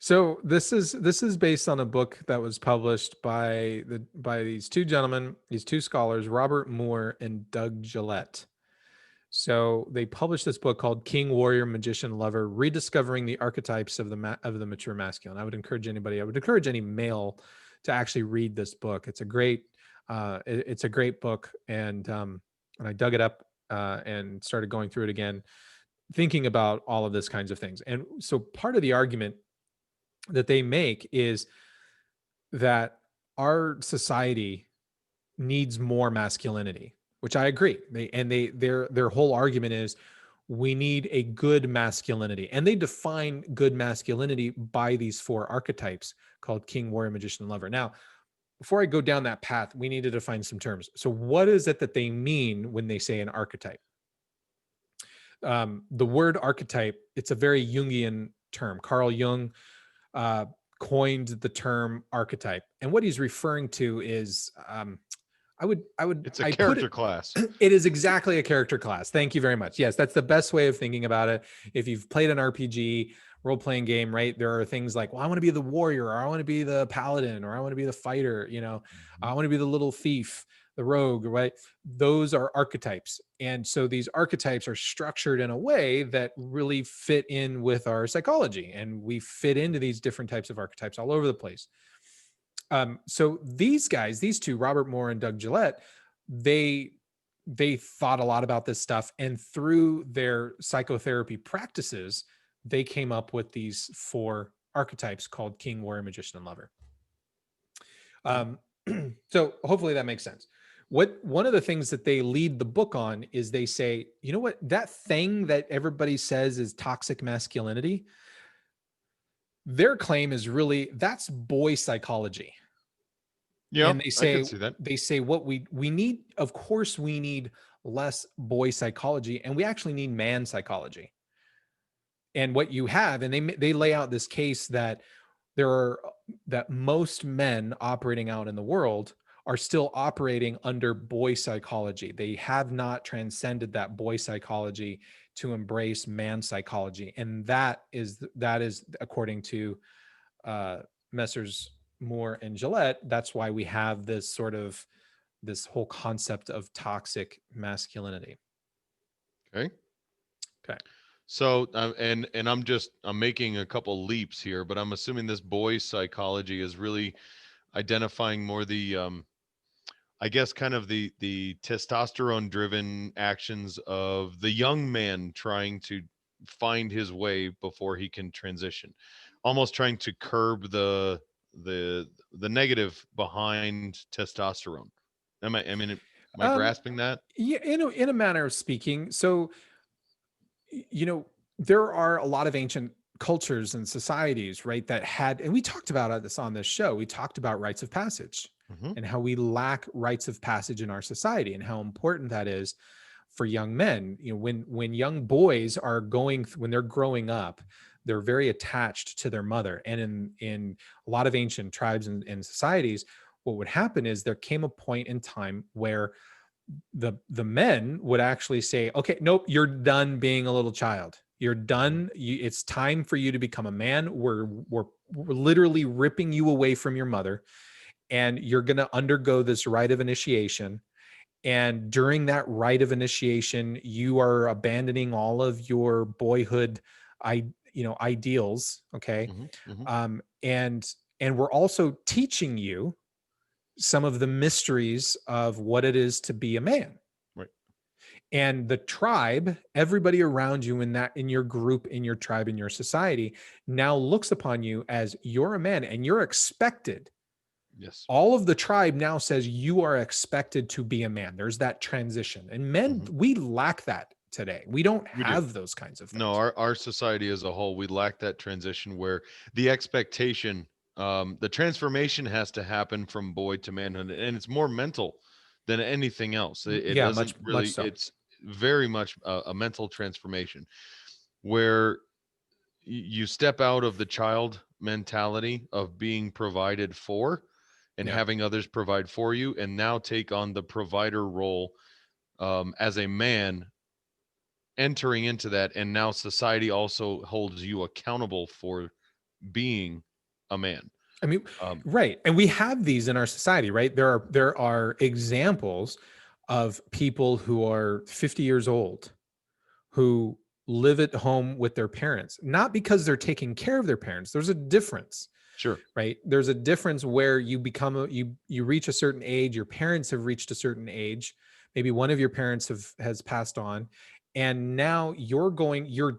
So this is based on a book that was published by these two gentlemen, these two scholars, Robert Moore and Doug Gillette. So they published this book called King, Warrior, Magician, Lover: Rediscovering the Archetypes of the Mature Masculine. I would encourage any male to actually read this book. It's a great book, and I dug it up and started going through it again, thinking about all of this kinds of things. And so part of the argument that they make is that our society needs more masculinity, which I agree. Their whole argument is we need a good masculinity, and they define good masculinity by these four archetypes called king, warrior, magician, and lover. Now, before I go down that path, we need to define some terms. So what is it that they mean when they say an archetype? The word archetype, it's a very Jungian term. Carl Jung coined the term archetype, and what he's referring to is it's a character class. It is exactly a character class. Thank you very much. Yes, that's the best way of thinking about it. If you've played an RPG role-playing game, right, there are things like, well, I want to be the warrior, or I want to be the paladin, or I want to be the fighter, I want to be the little thief, the rogue, right? Those are archetypes. And so these archetypes are structured in a way that really fit in with our psychology, and we fit into these different types of archetypes all over the place. So these guys, these two, Robert Moore and Doug Gillette, they thought a lot about this stuff, and through their psychotherapy practices, they came up with these four archetypes called king, warrior, magician, and lover. So hopefully that makes sense. One of the things that they lead the book on is they say, you know what, that thing that everybody says is toxic masculinity, their claim is really, that's boy psychology. Yeah, and they say, I can see that. They say what we need, of course, we need less boy psychology, and we actually need man psychology. And what you have, and they lay out this case that that most men operating out in the world are still operating under boy psychology. They have not transcended that boy psychology to embrace man psychology. And that is according to Messrs. Moore and Gillette, that's why we have this whole concept of toxic masculinity. Okay. So, and I'm making a couple leaps here, but I'm assuming this boy psychology is really identifying more the, I guess, kind of the testosterone driven actions of the young man trying to find his way before he can transition, almost trying to curb the negative behind testosterone. Am I grasping that? Yeah, in a manner of speaking. So, there are a lot of ancient cultures and societies, right, that had, and we talked about this on this show, we talked about rites of passage, and how we lack rites of passage in our society, and how important that is for young men. When young boys are when they're growing up, they're very attached to their mother. And in a lot of ancient tribes and societies, what would happen is there came a point in time where the men would actually say, okay, nope, you're done being a little child. You're done. It's time for you to become a man. We're literally ripping you away from your mother, and you're going to undergo this rite of initiation. And during that rite of initiation, you are abandoning all of your boyhood, ideals. Okay. And we're also teaching you some of the mysteries of what it is to be a man. Right. And the tribe, everybody around you in your group, in your tribe, in your society, now looks upon you as you're a man and you're expected. Yes. All of the tribe now says you are expected to be a man. There's that transition. And men, we lack that today. We don't have those kinds of things. No, our society as a whole, we lack that transition where the expectation, the transformation has to happen from boy to manhood, and it's more mental than anything else. It doesn't really, so. It's very much a mental transformation where you step out of the child mentality of being provided for and having others provide for you, and now take on the provider role as a man, entering into that. And now society also holds you accountable for being a man. I mean, right. And we have these in our society, right? There are examples of people who are 50 years old who live at home with their parents, not because they're taking care of their parents. There's a difference. Sure. Right. There's a difference where you become you reach a certain age, your parents have reached a certain age, maybe one of your parents has passed on, and now you're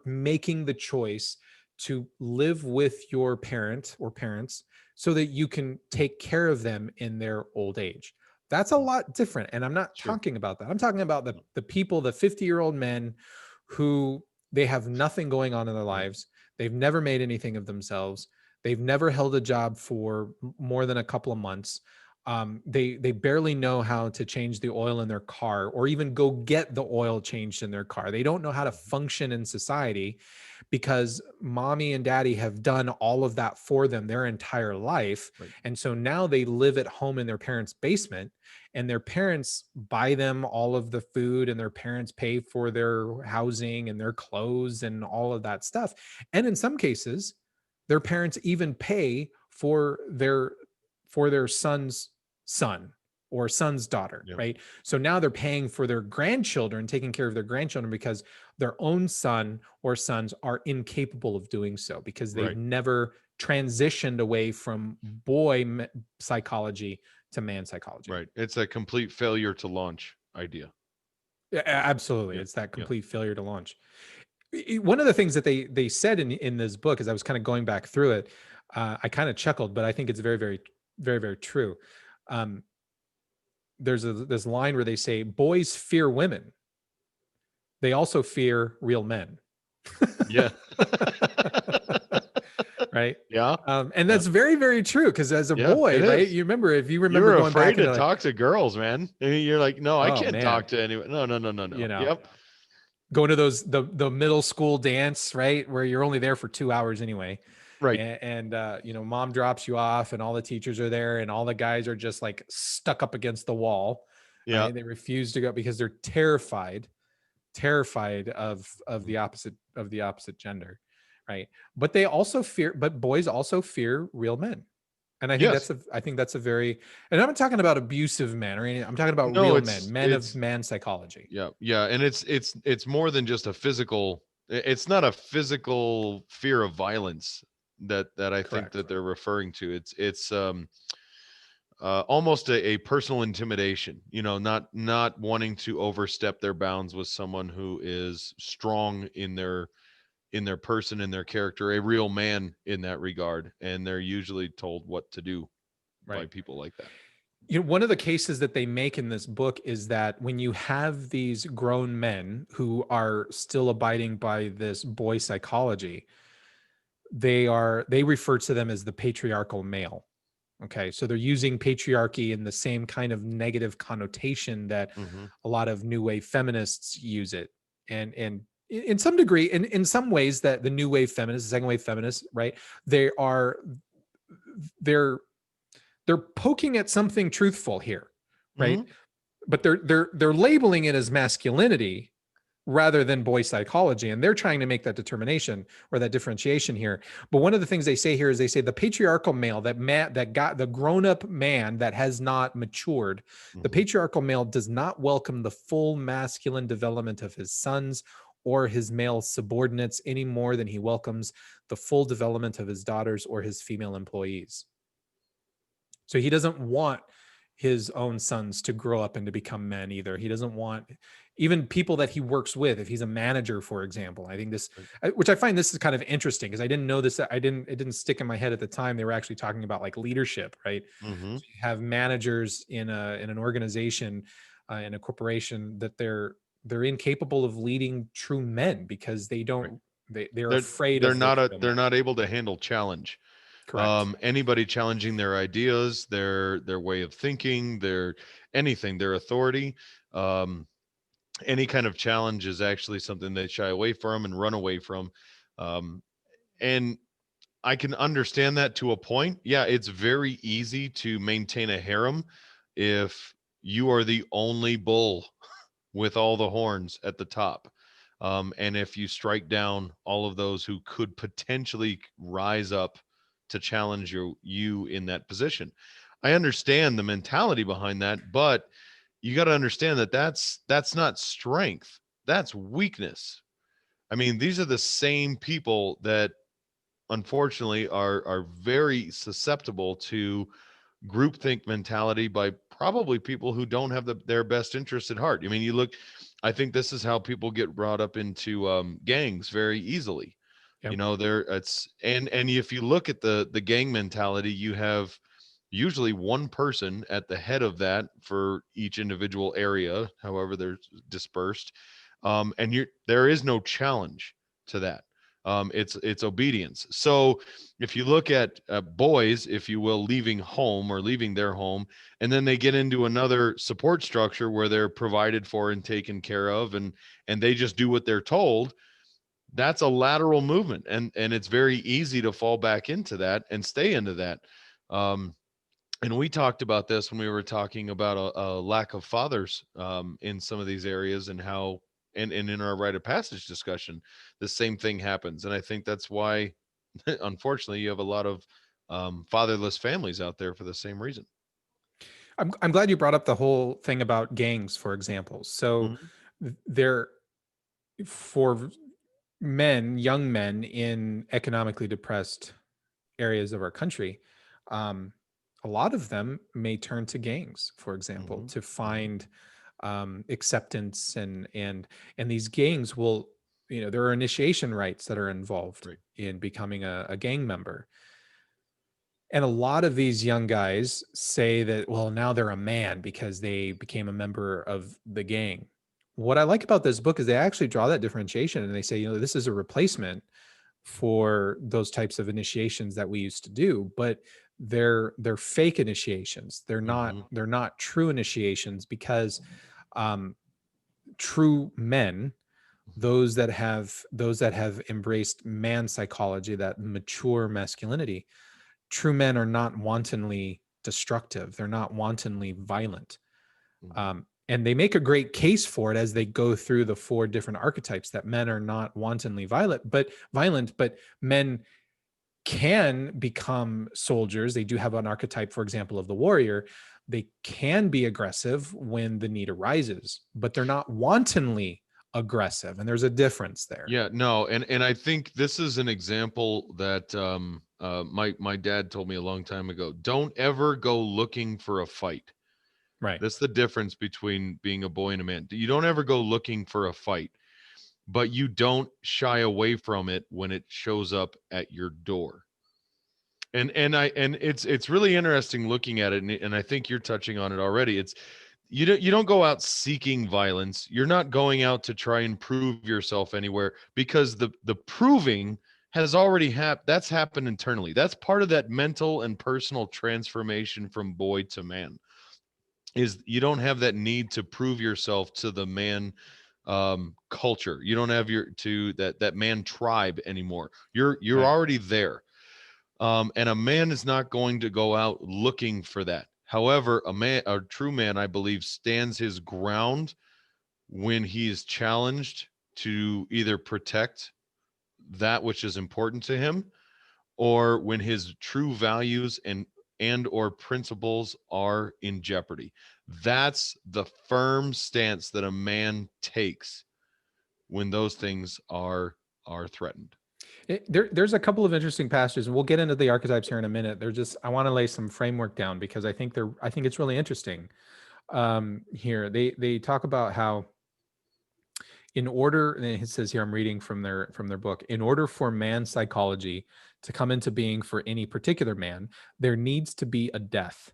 making the choice to live with your parent or parents so that you can take care of them in their old age. That's a lot different. And I'm not talking about that. I'm talking about the people, the 50-year-old men who they have nothing going on in their lives. They've never made anything of themselves. They've never held a job for more than a couple of months. They barely know how to change the oil in their car or even go get the oil changed in their car. They don't know how to function in society because mommy and daddy have done all of that for them their entire life. Right. And so now they live at home in their parents' basement, and their parents buy them all of the food, and their parents pay for their housing and their clothes and all of that stuff. And in some cases, their parents even pay for their son's son or son's daughter, right? So now they're paying for their grandchildren, taking care of their grandchildren, because their own son or sons are incapable of doing so because they've never transitioned away from boy psychology to man psychology. Right. It's a complete failure to launch idea. Yeah, absolutely. It's that complete failure to launch. One of the things that they said in this book, as I was kind of going back through it, I kind of chuckled, but I think it's very, very, very, very true. There's this line where they say, boys fear women. They also fear real men. Yeah. Right. Yeah. And that's very, very true. Because as a boy, right, you remember you're going afraid to talk to girls, man. You're like, no, I can't talk to anyone. No. You know, going to the middle school dance, right, where you're only there for 2 hours anyway. Right. And mom drops you off and all the teachers are there and all the guys are just like stuck up against the wall. Yeah. Right? They refuse to go because they're terrified of the opposite gender. Right. But boys also fear real men. And I think that's a very, and I'm not talking about abusive men or anything. I'm talking about real men of man psychology. Yeah. Yeah. And it's more than just a physical, it's not a physical fear of violence that I think that they're referring to. It's almost a personal intimidation, not wanting to overstep their bounds with someone who is strong in their person, in their character, a real man in that regard. And they're usually told what to do by people like that. One of the cases that they make in this book is that when you have these grown men who are still abiding by this boy psychology, they refer to them as the patriarchal male. Okay. So they're using patriarchy in the same kind of negative connotation that a lot of new wave feminists use it. And in some degree, in some ways that the new wave feminists, the second wave feminists, right, they're poking at something truthful here, right? But they're labeling it as masculinity rather than boy psychology. And they're trying to make that determination or that differentiation here. But one of the things they say here is they say the patriarchal male, that got the grown-up man that has not matured, the patriarchal male does not welcome the full masculine development of his sons or his male subordinates any more than he welcomes the full development of his daughters or his female employees. So he doesn't want his own sons to grow up and to become men either. He doesn't want even people that he works with, if he's a manager, for example. I think this, which I find this is kind of interesting because I didn't know this. It didn't stick in my head at the time. They were actually talking about like leadership, right? So you have managers in an organization, in a corporation, that they're incapable of leading true men because they don't, they're afraid. They're not able to handle challenge. Correct. Anybody challenging their ideas, their way of thinking, their authority, any kind of challenge is actually something they shy away from and run away from. And I can understand that to a point. Yeah, it's very easy to maintain a harem if you are the only bull with all the horns at the top. And if you strike down all of those who could potentially rise up to challenge you in that position. I understand the mentality behind that, but you got to understand that that's not strength. That's weakness. I mean, these are the same people that unfortunately are very susceptible to groupthink mentality by probably people who don't have their best interest at heart. I mean, I think this is how people get brought up into gangs very easily. Yep. You know, and if you look at the gang mentality, you have usually one person at the head of that for each individual area, however they're dispersed. And there is no challenge to that. It's obedience. So if you look at boys, if you will, leaving home or leaving their home, and then they get into another support structure where they're provided for and taken care of, and they just do what they're told, that's a lateral movement. And it's very easy to fall back into that and stay into that. And we talked about this when we were talking about a lack of fathers in some of these areas, and how, and in our rite of passage discussion, the same thing happens. And I think that's why, unfortunately, you have a lot of fatherless families out there for the same reason. I'm glad you brought up the whole thing about gangs, for example. So for young men in economically depressed areas of our country, a lot of them may turn to gangs, for example, to find acceptance, and these gangs will, there are initiation rites that are involved in becoming a gang member. And a lot of these young guys say that, well, now they're a man because they became a member of the gang. What I like about this book is they actually draw that differentiation, and they say, this is a replacement for those types of initiations that we used to do, but they're fake initiations. They're not true initiations, because true men, those that have embraced man psychology, that mature masculinity, true men are not wantonly destructive. They're not wantonly violent. And they make a great case for it as they go through the 4 different archetypes, that men are not wantonly violent, but men can become soldiers. They do have an archetype, for example, of the warrior. They can be aggressive when the need arises, but they're not wantonly aggressive. And there's a difference there. Yeah, no. And I think this is an example that my dad told me a long time ago. Don't ever go looking for a fight. Right. That's the difference between being a boy and a man. You don't ever go looking for a fight, but you don't shy away from it when it shows up at your door. And it's really interesting looking at it, and I think you're touching on it already. You don't go out seeking violence. You're not going out to try and prove yourself anywhere, because the proving has already happened. That's happened internally. That's part of that mental and personal transformation from boy to man. Is you don't have that need to prove yourself to the man culture. You don't have that man tribe anymore. You're already there. And a man is not going to go out looking for that. However, a true man, I believe, stands his ground when he is challenged to either protect that which is important to him, or when his true values and or principles are in jeopardy. That's the firm stance that a man takes when those things are threatened. There's a couple of interesting passages, and we'll get into the archetypes here in a minute. I want to lay some framework down because I think it's really interesting. Here they talk about how, in order, and it says here, I'm reading from their book, in order for man's psychology to come into being for any particular man, there needs to be a death.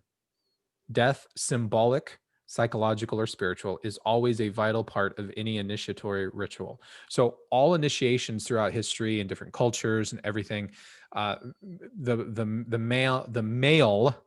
Death, symbolic, psychological, or spiritual, is always a vital part of any initiatory ritual. So all initiations throughout history and different cultures and everything, the male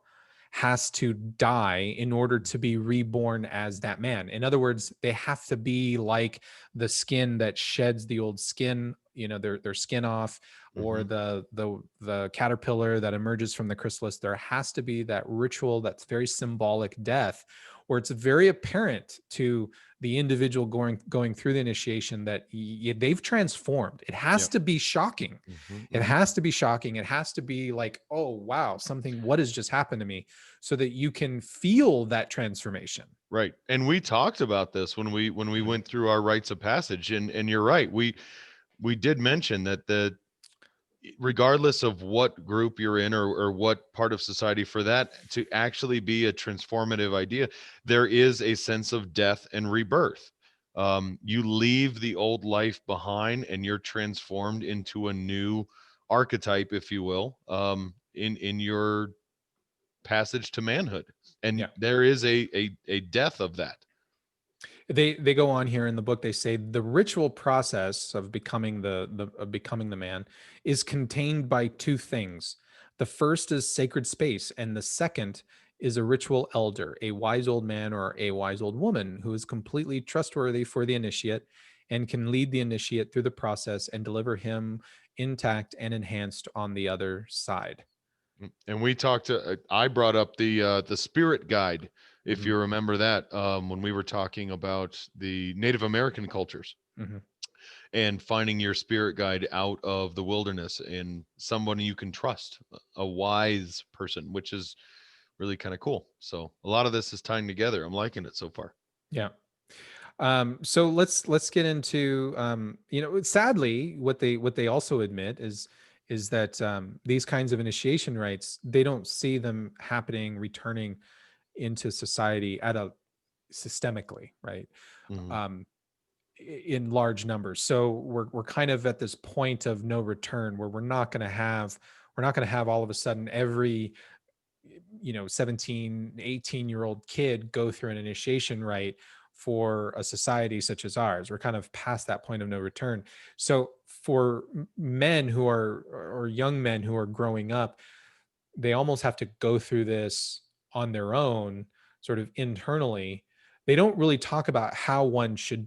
has to die in order to be reborn as that man. In other words, they have to be like the skin that sheds the old skin, their skin off, or the caterpillar that emerges from the chrysalis. There has to be that ritual that's very symbolic death, where it's very apparent to the individual going through the initiation that they've transformed. It has to be shocking. It has to be shocking. It has to be like, oh wow, what has just happened to me, so that you can feel that transformation. Right. And we talked about this when we went through our rites of passage, and you're right. We did mention that regardless of what group you're in, or what part of society, for that to actually be a transformative idea, there is a sense of death and rebirth. You leave the old life behind and you're transformed into a new archetype, if you will, in your passage to manhood. And there is a death of that. They go on here in the book. They say the ritual process of becoming the man is contained by two things. The first is sacred space, and the second is a ritual elder, a wise old man or a wise old woman who is completely trustworthy for the initiate and can lead the initiate through the process and deliver him intact and enhanced on the other side. And we talked I brought up the spirit guide, if you remember that, when we were talking about the Native American cultures, and finding your spirit guide out of the wilderness, and someone you can trust, a wise person, which is really kind of cool. So a lot of this is tying together. I'm liking it so far. Yeah. So let's get into, sadly, what they also admit is that these kinds of initiation rites, they don't see them returning into society systemically, right? In large numbers. So we're kind of at this point of no return, where we're not going to have all of a sudden every 17, 18-year-old kid go through an initiation rite for a society such as ours. We're kind of past that point of no return. So for men or young men who are growing up, they almost have to go through this on their own, sort of internally. They don't really talk about how one should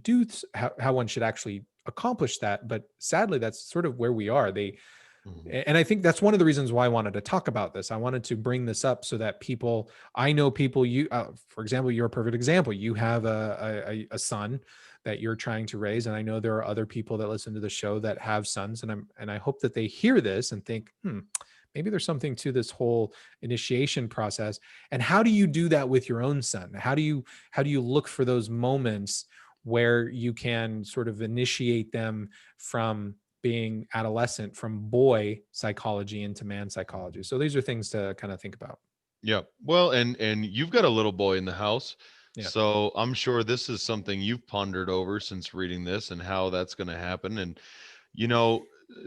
how one should actually accomplish that, but sadly that's sort of where we are. And I think that's one of the reasons why I wanted to talk about this. I wanted to bring this up so that I know people, for example, you're a perfect example. You have a son that you're trying to raise. And I know there are other people that listen to the show that have sons. And I hope that they hear this and think, maybe there's something to this whole initiation process. And how do you do that with your own son? How do you look for those moments where you can sort of initiate them from being adolescent, from boy psychology into man psychology? So these are things to kind of think about. Yeah. Well, and you've got a little boy in the house. Yeah. So I'm sure this is something you've pondered over since reading this, and how that's going to happen. And,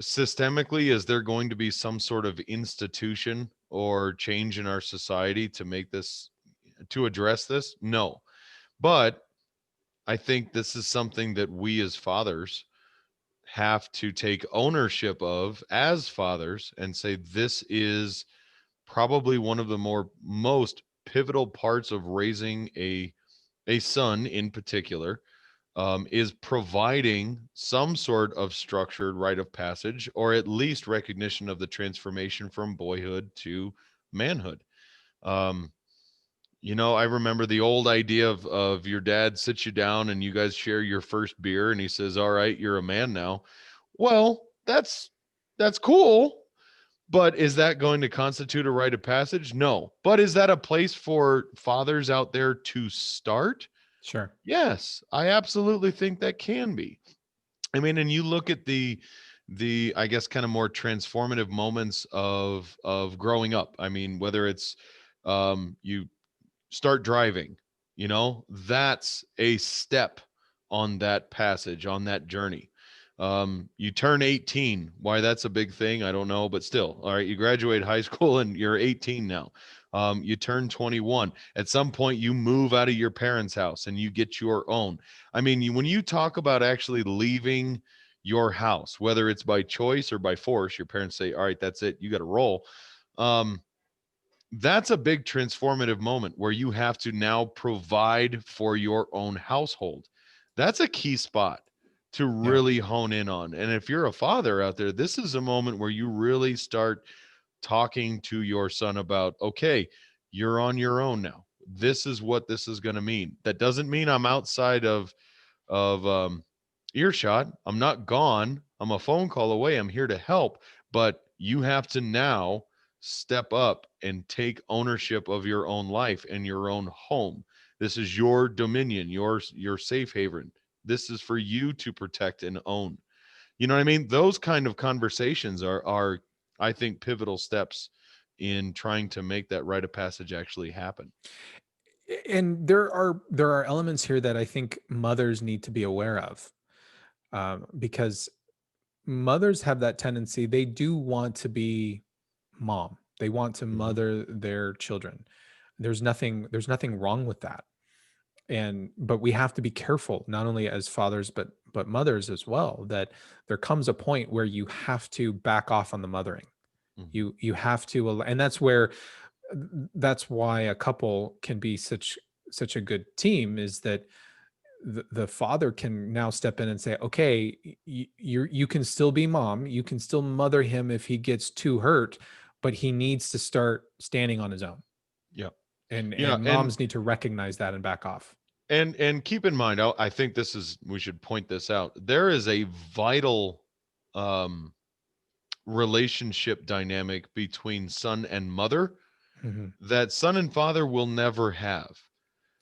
systemically, is there going to be some sort of institution or change in our society to address this? No. But I think this is something that we as fathers have to take ownership of as fathers, and say, this is probably one of the most pivotal parts of raising a son in particular, is providing some sort of structured rite of passage, or at least recognition of the transformation from boyhood to manhood. I remember the old idea of your dad sits you down and you guys share your first beer and he says, "All right, you're a man now." Well, that's cool, but is that going to constitute a rite of passage? No. But is that a place for fathers out there to start? Sure. Yes, I absolutely think that can be. I mean, and you look at the I guess kind of more transformative moments of growing up. I mean, whether it's you start driving, that's a step on that passage, on that journey. You turn 18. Why that's a big thing, I don't know, but still, all right, you graduate high school and you're 18 now. You turn 21. At some point, you move out of your parents' house and you get your own. I mean, when you talk about actually leaving your house, whether it's by choice or by force, your parents say, "All right, that's it, you got to roll." Um, that's a big transformative moment where you have to now provide for your own household. That's a key spot to really hone in on. And if you're a father out there, this is a moment where you really start talking to your son about, okay, you're on your own now. This is what this is going to mean. That doesn't mean I'm outside of earshot. I'm not gone. I'm a phone call away. I'm here to help, but you have to now step up and take ownership of your own life and your own home. This is your dominion, your safe haven. This is for you to protect and own. You know what I mean? Those kind of conversations are I think pivotal steps in trying to make that rite of passage actually happen. And there are elements here that I think mothers need to be aware of, because mothers have that tendency. They do want to be mom. They want to mother their children. There's nothing wrong with that. But we have to be careful, not only as fathers but mothers as well, that there comes a point where you have to back off on the mothering. Mhm. You have to, and that's why a couple can be such a good team, is that the father can now step in and say, okay, you can still be mom, you can still mother him if he gets too hurt, but he needs to start standing on his own. Yeah. and Yeah. and And moms need to recognize that and back off. and keep in mind, I think we should point this out. There is a vital um relationship dynamic between son and mother Mhm. that son and father will never have.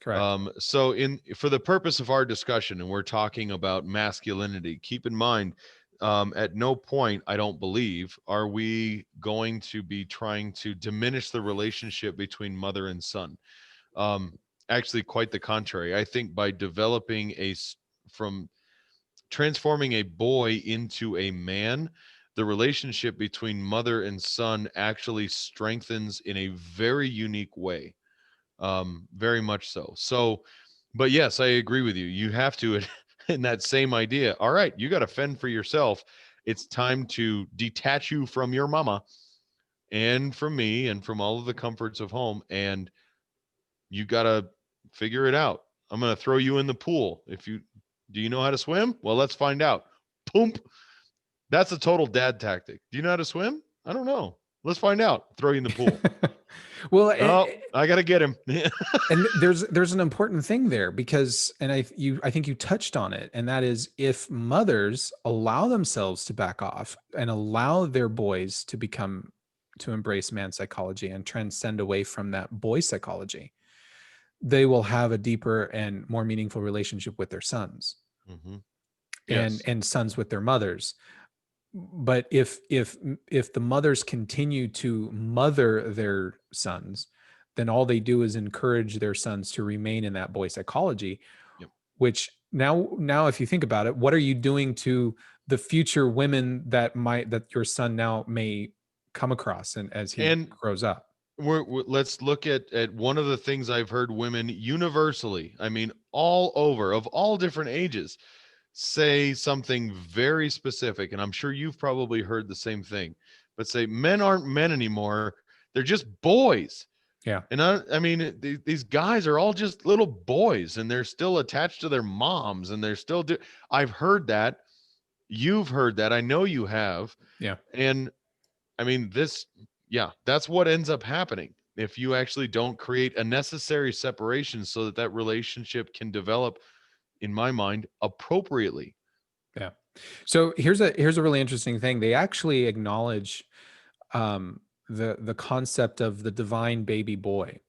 Correct. So for the purpose of our discussion, and we're talking about masculinity, keep in mind, at no point, I don't believe, are we going to be trying to diminish the relationship between mother and son. Um, Actually, quite the contrary. I think by developing from transforming a boy into a man, the relationship between mother and son actually strengthens in a very unique way. Very much so. So, but yes, I agree with you. You have to, in that same idea. All right, you got to fend for yourself. It's time to detach you from your mama and from me and from all of the comforts of home. And you got to figure it out. I'm going to throw you in the pool. Do you know how to swim? Well, let's find out. Poomp. That's a total dad tactic. Do you know how to swim? I don't know. Let's find out. Throw you in the pool. Well, Oh, I got to get him. and there's an important thing there, because, and I think you touched on it, and that is, if mothers allow themselves to back off and allow their boys to embrace man psychology and transcend away from that boy psychology, they will have a deeper and more meaningful relationship with their sons, Mm-hmm. and Yes. sons with their mothers. But if the mothers continue to mother their sons, then all they do is encourage their sons to remain in that boy psychology. Yep. Which now if you think about it, what are you doing to the future women that your son now may come across, and as he And grows up? let's look at one of the things I've heard women universally, I mean, all over, of all different ages, say something very specific. And I'm sure you've probably heard the same thing, but say men aren't men anymore. They're just boys. Yeah. And I mean, these guys are all just little boys and they're still attached to their moms and they're still I've heard that. You've heard that. I know you have. Yeah. And I mean, yeah, that's what ends up happening. if you actually don't create a necessary separation so that that relationship can develop, in my mind, appropriately. Yeah. So here's a really interesting thing. They actually acknowledge the concept of the divine baby boy.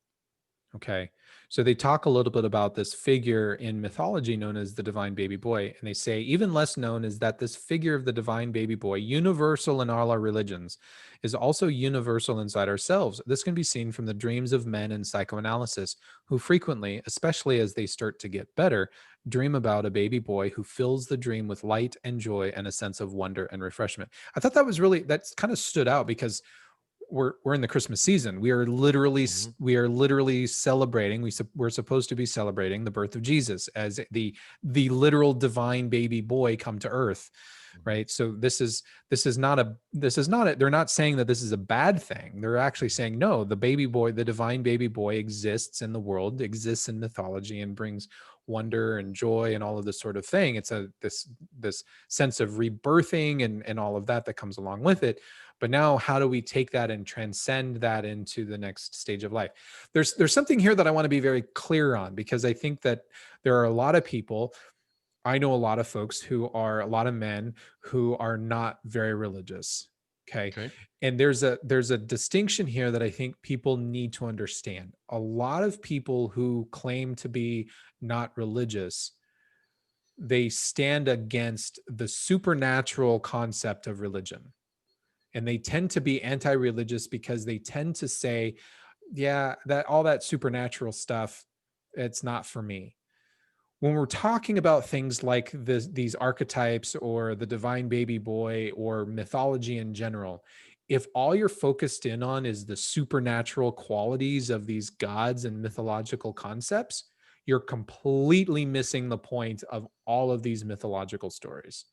Okay. So they talk a little bit about this figure in mythology known as the divine baby boy. And they say, even less known is that this figure of the divine baby boy, universal in all our religions, is also universal inside ourselves. This can be seen from the dreams of men in psychoanalysis, who frequently, especially as they start to get better, dream about a baby boy who fills the dream with light and joy and a sense of wonder and refreshment. I thought that was really, that's kind of stood out because we're in the Christmas season. We are literally celebrating. We're supposed to be celebrating the birth of Jesus as the literal divine baby boy come to earth, right? So this is not a they're not saying that this is a bad thing. They're actually saying, no, the baby boy, the divine baby boy exists in the world, exists in mythology, and brings wonder and joy and all of this sort of thing. It's this sense of rebirthing and all of that comes along with it. But now, how do we take that and transcend that into the next stage of life? There's something here that I want to be very clear on, because I think that there are a lot of people, I know a lot of folks a lot of men who are not very religious. Okay. And there's a distinction here that I think people need to understand. A lot of people who claim to be not religious, they stand against the supernatural concept of religion. And they tend to be anti-religious because they tend to say, yeah, that all that supernatural stuff, it's not for me. When we're talking about things like these archetypes or the divine baby boy or mythology in general, if all you're focused in on is the supernatural qualities of these gods and mythological concepts, you're completely missing the point of all of these mythological stories.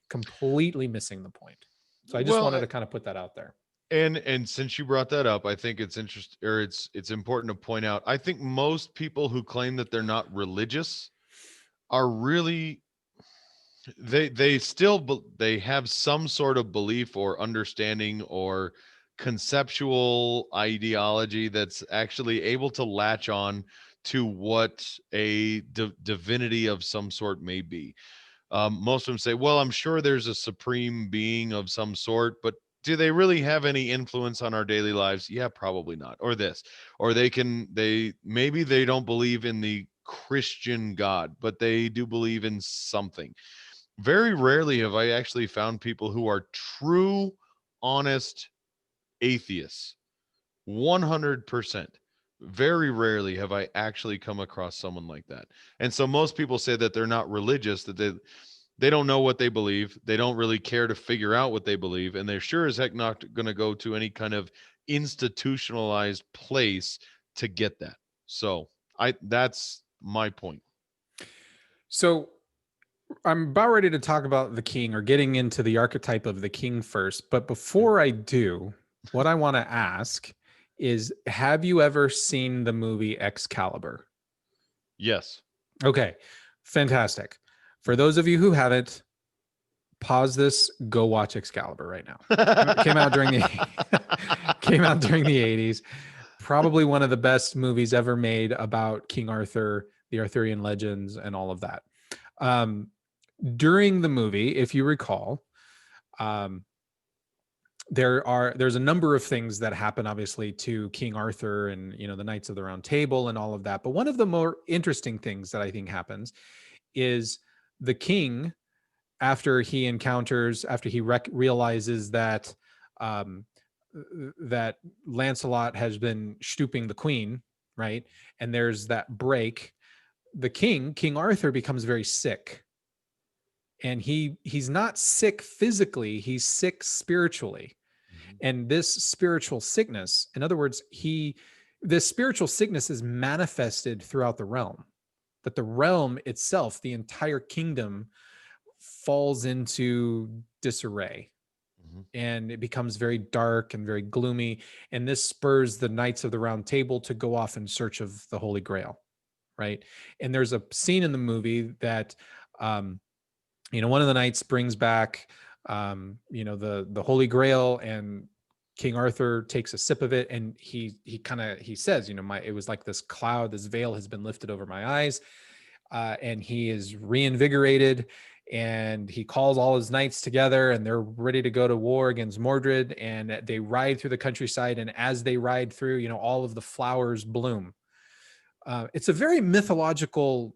Completely missing the point. So I just wanted to kind of put that out there. And since you brought that up, I think it's interesting, or it's important to point out. I think most people who claim that they're not religious are really, they have some sort of belief or understanding or conceptual ideology that's actually able to latch on to what a divinity of some sort may be. Most of them say, well, I'm sure there's a supreme being of some sort, but do they really have any influence on our daily lives? Yeah, probably not. Or this, or maybe they don't believe in the Christian God, but they do believe in something. Very rarely have I actually found people who are true, honest atheists. 100%. Very rarely have I actually come across someone like that. And so most people say that they're not religious, that they don't know what they believe. They don't really care to figure out what they believe. And they're sure as heck not going to go to any kind of institutionalized place to get that. So that's my point. So I'm about ready to talk about the king, or getting into the archetype of the king first. But before I do, what I want to ask is, have you ever seen the movie Excalibur? Yes. Okay, fantastic. For those of you who haven't, pause this, go watch Excalibur right now. It came out during the 80s. Probably one of the best movies ever made about King Arthur, the Arthurian legends, and all of that. During the movie, if you recall, there's a number of things that happen, obviously, to King Arthur and, the Knights of the Round Table and all of that. But one of the more interesting things that I think happens is the king, after he realizes that that Lancelot has been stooping the queen, right? And there's that break. The King Arthur, becomes very sick. And he's not sick physically, he's sick spiritually. And this spiritual sickness, in other words, this spiritual sickness is manifested throughout the realm. That the realm itself, the entire kingdom, falls into disarray. And it becomes very dark and very gloomy. And this spurs the Knights of the Round Table to go off in search of the Holy Grail, right? And there's a scene in the movie that, one of the knights brings back, the Holy Grail, and King Arthur takes a sip of it, and he says, it was like this cloud, this veil has been lifted over my eyes, and he is reinvigorated, and he calls all his knights together, and they're ready to go to war against Mordred, and they ride through the countryside, and as they ride through, all of the flowers bloom. It's a very mythological,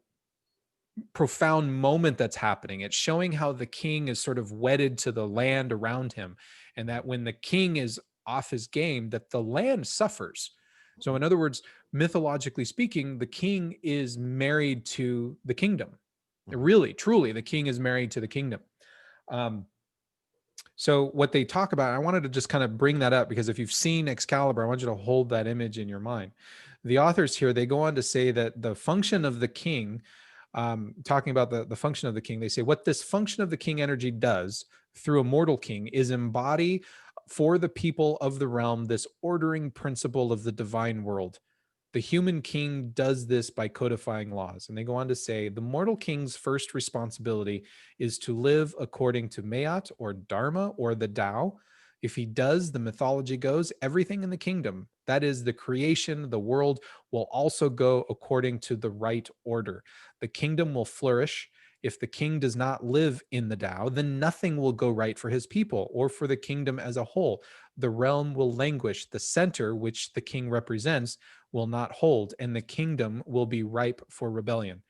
profound moment that's happening. It's showing how the king is sort of wedded to the land around him, and that when the king is off his game, that the land suffers. So in other words, mythologically speaking, the king is married to the kingdom. Really, truly, the king is married to the kingdom. So what they talk about, I wanted to just kind of bring that up, because if you've seen Excalibur, I want you to hold that image in your mind. The authors here, they go on to say that the function of the king, talking about the function of the king, they say what this function of the king energy does through a mortal king is embody for the people of the realm this ordering principle of the divine world. The human king does this by codifying laws. And they go on to say the mortal king's first responsibility is to live according to Mayat or Dharma or the Tao. If he does, the mythology goes, everything in the kingdom, that is the creation, the world, will also go according to the right order. The kingdom will flourish. If the king does not live in the Tao, then nothing will go right for his people or for the kingdom as a whole. The realm will languish. The center, which the king represents, will not hold, and the kingdom will be ripe for rebellion.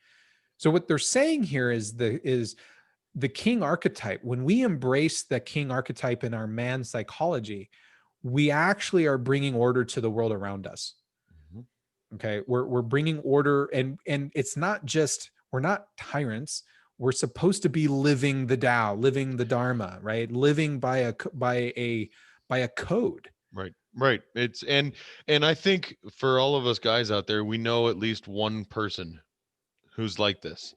So what they're saying here is the king archetype. When we embrace the king archetype in our man psychology, we actually are bringing order to the world around us. Okay, we're bringing order, and it's not just, we're not tyrants. We're supposed to be living the Tao, living the Dharma, right? Living by a code. Right. It's and I think for all of us guys out there, we know at least one person who's like this.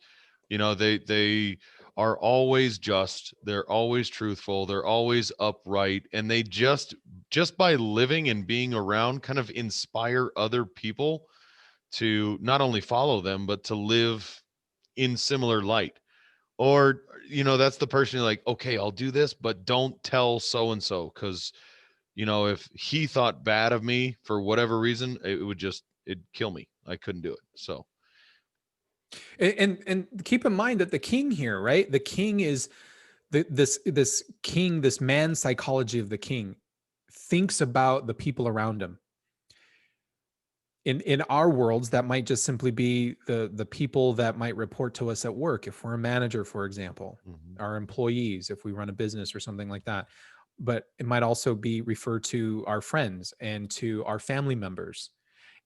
They are always just, they're always truthful, they're always upright, and they just by living and being around kind of inspire other people to not only follow them, but to live in similar light. Or, that's the person you're like, okay, I'll do this, but don't tell so-and-so, because, if he thought bad of me for whatever reason, it'd kill me. I couldn't do it. So. And keep in mind that the king here, right? The king is this man psychology of the king thinks about the people around him. In our worlds, that might just simply be the people that might report to us at work. If we're a manager, for example, our employees, if we run a business or something like that. But it might also be referred to our friends and to our family members.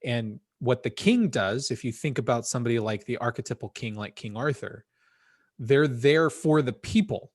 And what the king does, if you think about somebody like the archetypal king, like King Arthur, they're there for the people,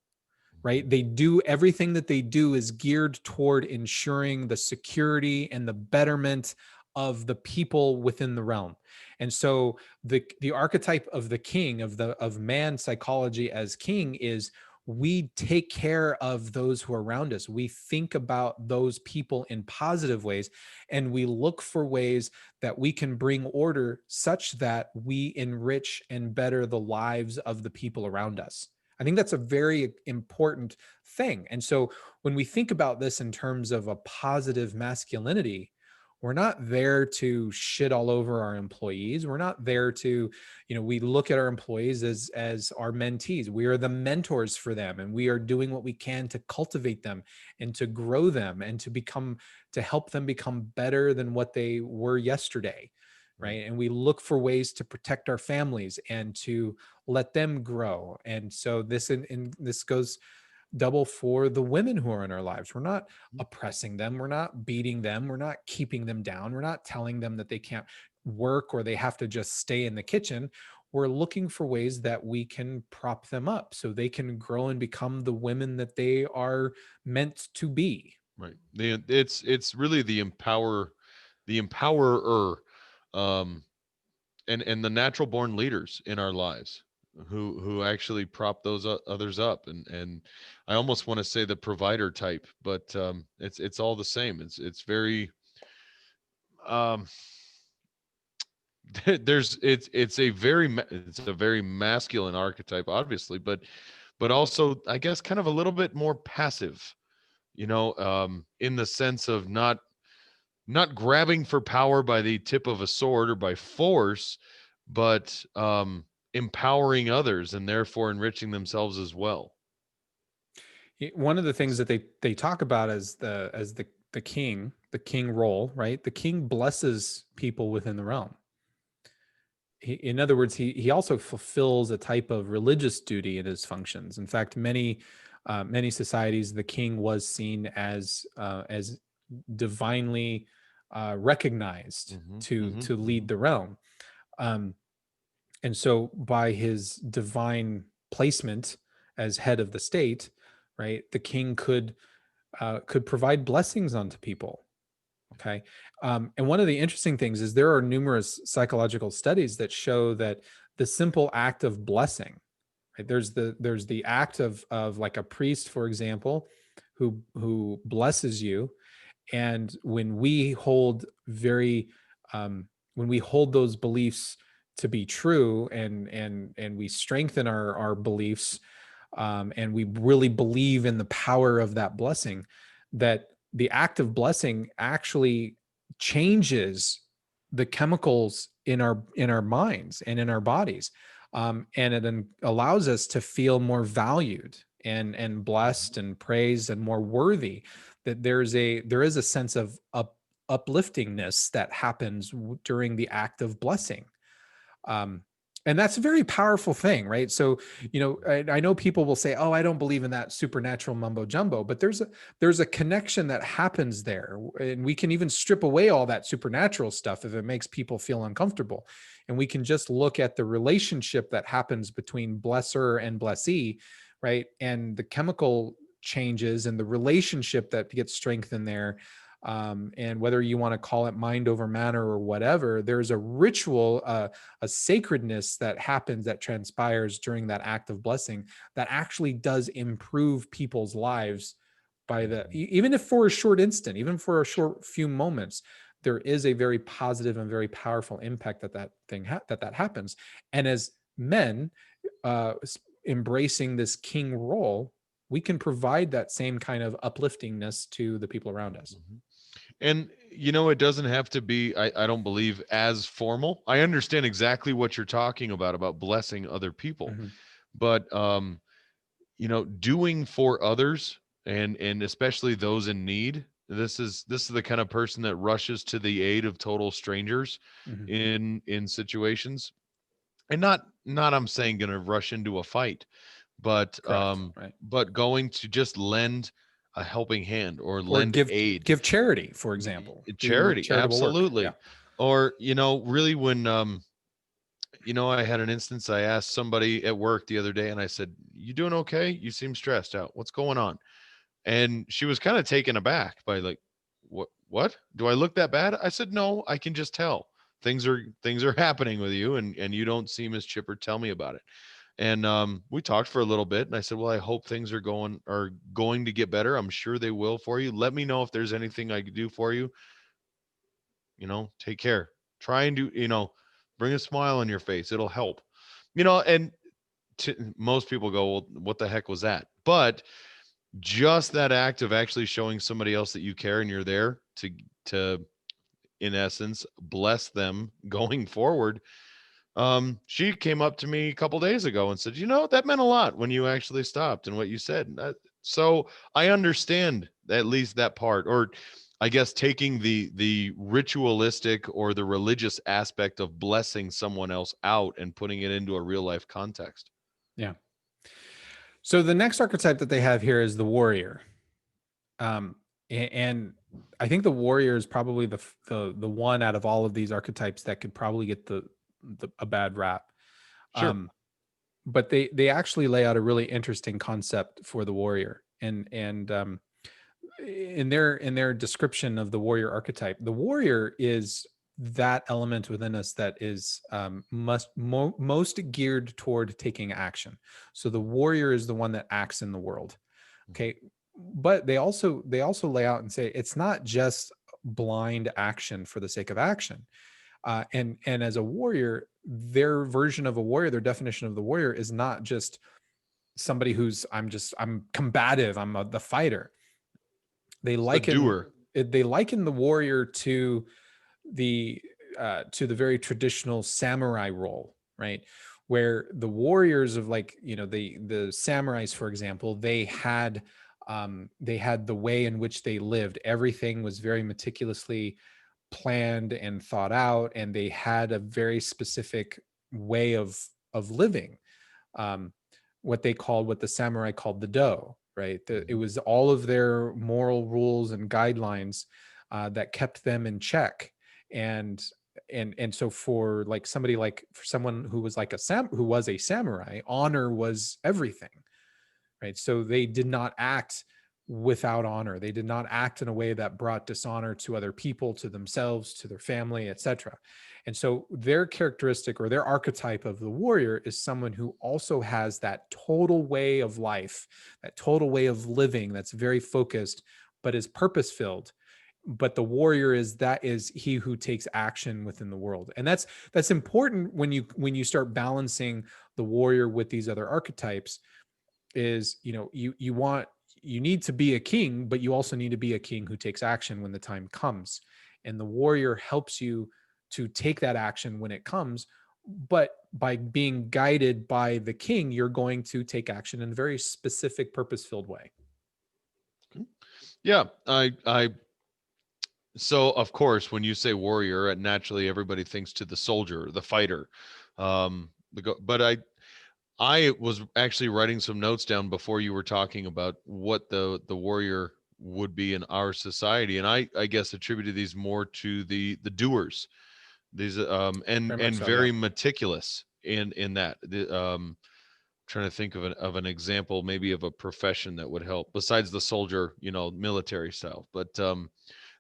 right? They do everything that they do is geared toward ensuring the security and the betterment of the people within the realm. And so the archetype of the king, of man psychology as king, is we take care of those who are around us. We think about those people in positive ways, and we look for ways that we can bring order such that we enrich and better the lives of the people around us. I think that's a very important thing. And so when we think about this in terms of a positive masculinity, we're not there to shit all over our employees. We're not there to, we look at our employees as our mentees. We are the mentors for them, and we are doing what we can to cultivate them and to grow them and to help them become better than what they were yesterday. Right. And we look for ways to protect our families and to let them grow. And so this goes double for the women who are in our lives. We're not oppressing them. We're not beating them. We're not keeping them down. We're not telling them that they can't work or they have to just stay in the kitchen. We're looking for ways that we can prop them up so they can grow and become the women that they are meant to be. Right. It's really the empowerer, and the natural born leaders in our lives who actually prop those others up, and I almost want to say the provider type, but it's all the same. It's very it's a very masculine archetype, obviously, but also I guess kind of a little bit more passive. in the sense of not grabbing for power by the tip of a sword or by force, but empowering others and therefore enriching themselves as well. One of the things that they talk about as the king role, right? The king blesses people within the realm. In other words, he also fulfills a type of religious duty in his functions. In fact, many societies, the king was seen as divinely recognized to lead the realm, and so by his divine placement as head of the state, right, the king could provide blessings unto people. Okay. And one of the interesting things is there are numerous psychological studies that show that the simple act of blessing, right? There's the act of like a priest, for example, who blesses you. And when we hold those beliefs to be true, and we strengthen our beliefs, and we really believe in the power of that blessing, that the act of blessing actually changes the chemicals in our minds and in our bodies, and it then allows us to feel more valued and blessed and praised and more worthy. That there is a sense of upliftingness that happens during the act of blessing. And that's a very powerful thing, right? So, I know people will say, "Oh, I don't believe in that supernatural mumbo jumbo," but there's a connection that happens there, and we can even strip away all that supernatural stuff if it makes people feel uncomfortable, and we can just look at the relationship that happens between blesser and blessee, right? And the chemical changes and the relationship that gets strengthened there. And whether you want to call it mind over matter or whatever, there's a ritual, a sacredness that happens, that transpires during that act of blessing, that actually does improve people's lives even if for a short instant, even for a short few moments, there is a very positive and very powerful impact that happens. And as men, embracing this king role, we can provide that same kind of upliftingness to the people around us. And, it doesn't have to be, I don't believe, as formal. I understand exactly what you're talking about blessing other people. But, doing for others and especially those in need, this is the kind of person that rushes to the aid of total strangers in situations. And not I'm saying going to rush into a fight, but right. but going to just lend a helping hand or lend aid, give charity, for example. Charity, absolutely. Yeah. Or really, when I had an instance. I asked somebody at work the other day, and I said, "You doing okay? You seem stressed out. What's going on?" And she was kind of taken aback by, like, what do I look that bad? I said, "No, I can just tell things are happening with you, and you don't seem as chipper. Tell me about it." And we talked for a little bit, and I said, "Well, I hope things are going to get better. I'm sure they will for you. Let me know if there's anything I could do for you. Take care. Try and do, bring a smile on your face. It'll help." And most people go, "Well, what the heck was that?" But just that act of actually showing somebody else that you care and you're there to in essence bless them going forward. She came up to me a couple days ago and said, "That meant a lot when you actually stopped and what you said." So I understand at least that part, or I guess taking the ritualistic or the religious aspect of blessing someone else out and putting it into a real life context. Yeah. So the next archetype that they have here is the warrior. And I think the warrior is probably the one out of all of these archetypes that could probably get a bad rap. Sure. But they actually lay out a really interesting concept for the warrior. And in their description of the warrior archetype, the warrior is that element within us that is most geared toward taking action. So the warrior is the one that acts in the world. Okay. But they also lay out and say it's not just blind action for the sake of action. And as a warrior, their version of a warrior, their definition of the warrior is not just somebody who's I'm combative, I'm the fighter. they liken the warrior to the very traditional samurai role, right? Where the warriors of, like, the samurais, for example, they had the way in which they lived. Everything was very meticulously planned and thought out, and they had a very specific way of living. Um, what the samurai called the do, right? It was all of their moral rules and guidelines that kept them in check. And so for someone who was like who was a samurai, honor was everything, right? So they did not act without honor. They did not act in a way that brought dishonor to other people, to themselves, to their family, etc. And so their characteristic, or their archetype of the warrior, is someone who also has that total way of life, that total way of living that's very focused, but is purpose filled. But the warrior is he who takes action within the world. And that's important when you start balancing the warrior with these other archetypes. Is, you need to be a king, but you also need to be a king who takes action when the time comes. And the warrior helps you to take that action when it comes. But by being guided by the king, you're going to take action in a very specific, purpose-filled way. Yeah, so of course, when you say warrior, naturally everybody thinks to the soldier, the fighter. But I was actually writing some notes down before you were talking about what the warrior would be in our society, and I guess attributed these more to the doers, these very meticulous in that. Trying to think of an example, maybe of a profession that would help besides the soldier, military style. But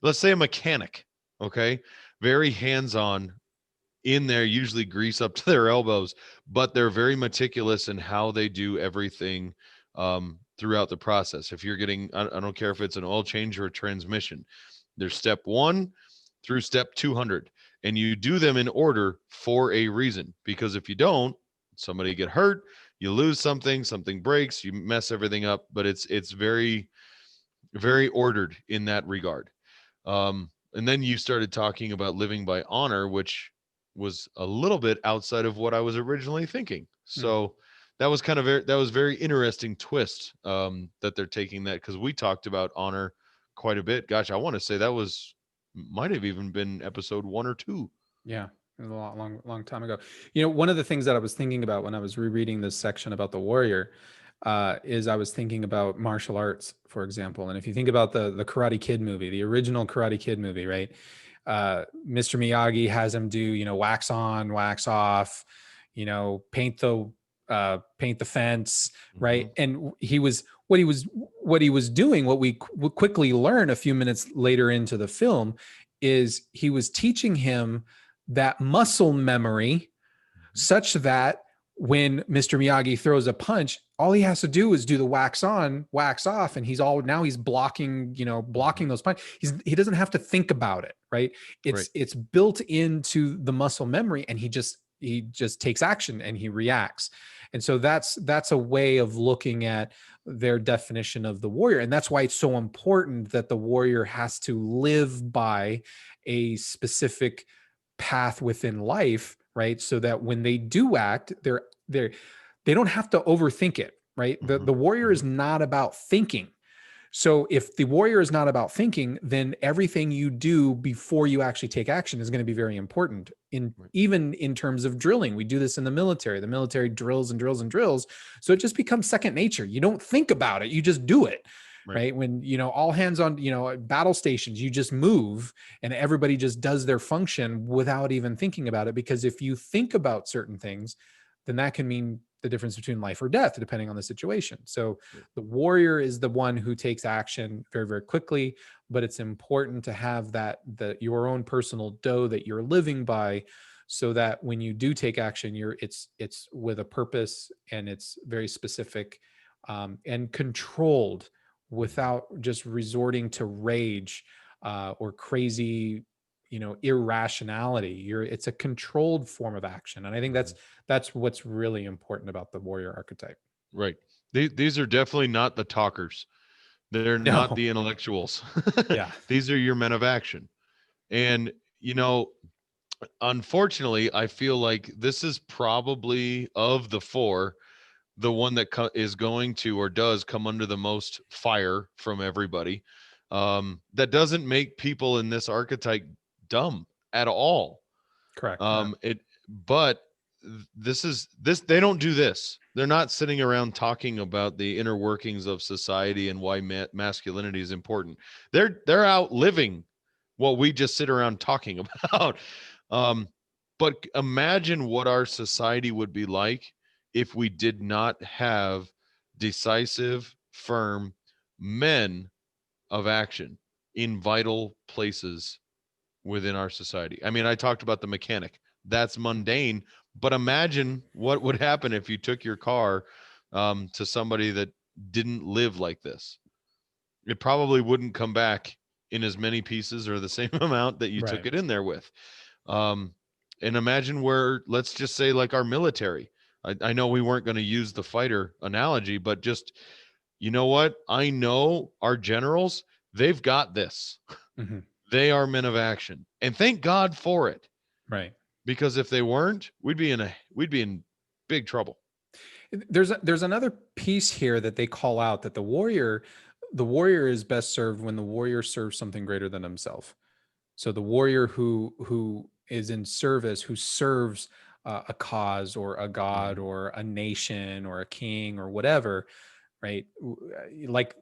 let's say a mechanic, okay, very hands-on. In there, usually grease up to their elbows, but they're very meticulous in how they do everything throughout the process. If you're getting, I don't care if it's an oil change or a transmission, there's step 1 through step 200, and you do them in order for a reason. Because if you don't, somebody get hurt, you lose something breaks, you mess everything up. But it's very, very ordered in that regard. And then you started talking about living by honor, which was a little bit outside of what I was originally thinking. So that was very interesting twist that they're taking that, because we talked about honor quite a bit. Gosh, I want to say that might have even been episode 1 or 2. Yeah, a long time ago. One of the things that I was thinking about when I was rereading this section about the warrior is I was thinking about martial arts, for example. And if you think about the Karate Kid movie, the original Karate Kid movie, right? Mr. Miyagi has him do, wax on, wax off, paint the fence, right? And what he was doing, what we quickly learn a few minutes later into the film, is he was teaching him that muscle memory, such that when Mr. Miyagi throws a punch, all he has to do is do the wax on, wax off, and he's blocking those punches. He doesn't have to think about it, right? It's built into the muscle memory, and he just takes action and he reacts. And so that's a way of looking at their definition of the warrior. And that's why it's so important that the warrior has to live by a specific path within life, right? So that when they do act, they don't have to overthink it, right? The warrior is not about thinking. So if the warrior is not about thinking, then everything you do before you actually take action is going to be very important. Even in terms of drilling, we do this in the military. The military drills and drills and drills. So it just becomes second nature. You don't think about it. You just do it. Right. When, all hands on, battle stations, you just move and everybody just does their function without even thinking about it. Because if you think about certain things, then that can mean the difference between life or death, depending on the situation. So the warrior is the one who takes action very, very quickly, but it's important to have your own personal do that you're living by, so that when you do take action, it's with a purpose, and it's very specific and controlled, without just resorting to rage or crazy, irrationality. It's a controlled form of action. And I think that's what's really important about the warrior archetype. Right. These are definitely not the talkers. They're not the intellectuals. Yeah. These are your men of action. And, unfortunately, I feel like this is probably, of the four, the one that is going to or does come under the most fire from everybody. That doesn't make people in this archetype dumb at all. Correct. But this they don't do this. They're not sitting around talking about the inner workings of society and why masculinity is important. They're out living what we just sit around talking about. But imagine what our society would be like if we did not have decisive, firm men of action in vital places within our society. I mean, I talked about the mechanic. That's mundane, but imagine what would happen if you took your car to somebody that didn't live like this. It probably wouldn't come back in as many pieces or the same amount that you took it in there with. And imagine where, let's just say, like our military. I know we weren't going to use the fighter analogy, but just, you know what? I know our generals, they've got this. Mm-hmm. They are men of action, and thank God for it. Right. Because if they weren't, we'd be in big trouble. There's another piece here that they call out, that the warrior is best served when the warrior serves something greater than himself. So the warrior who is in service, who serves a cause or a god or a nation or a king or whatever, right? Like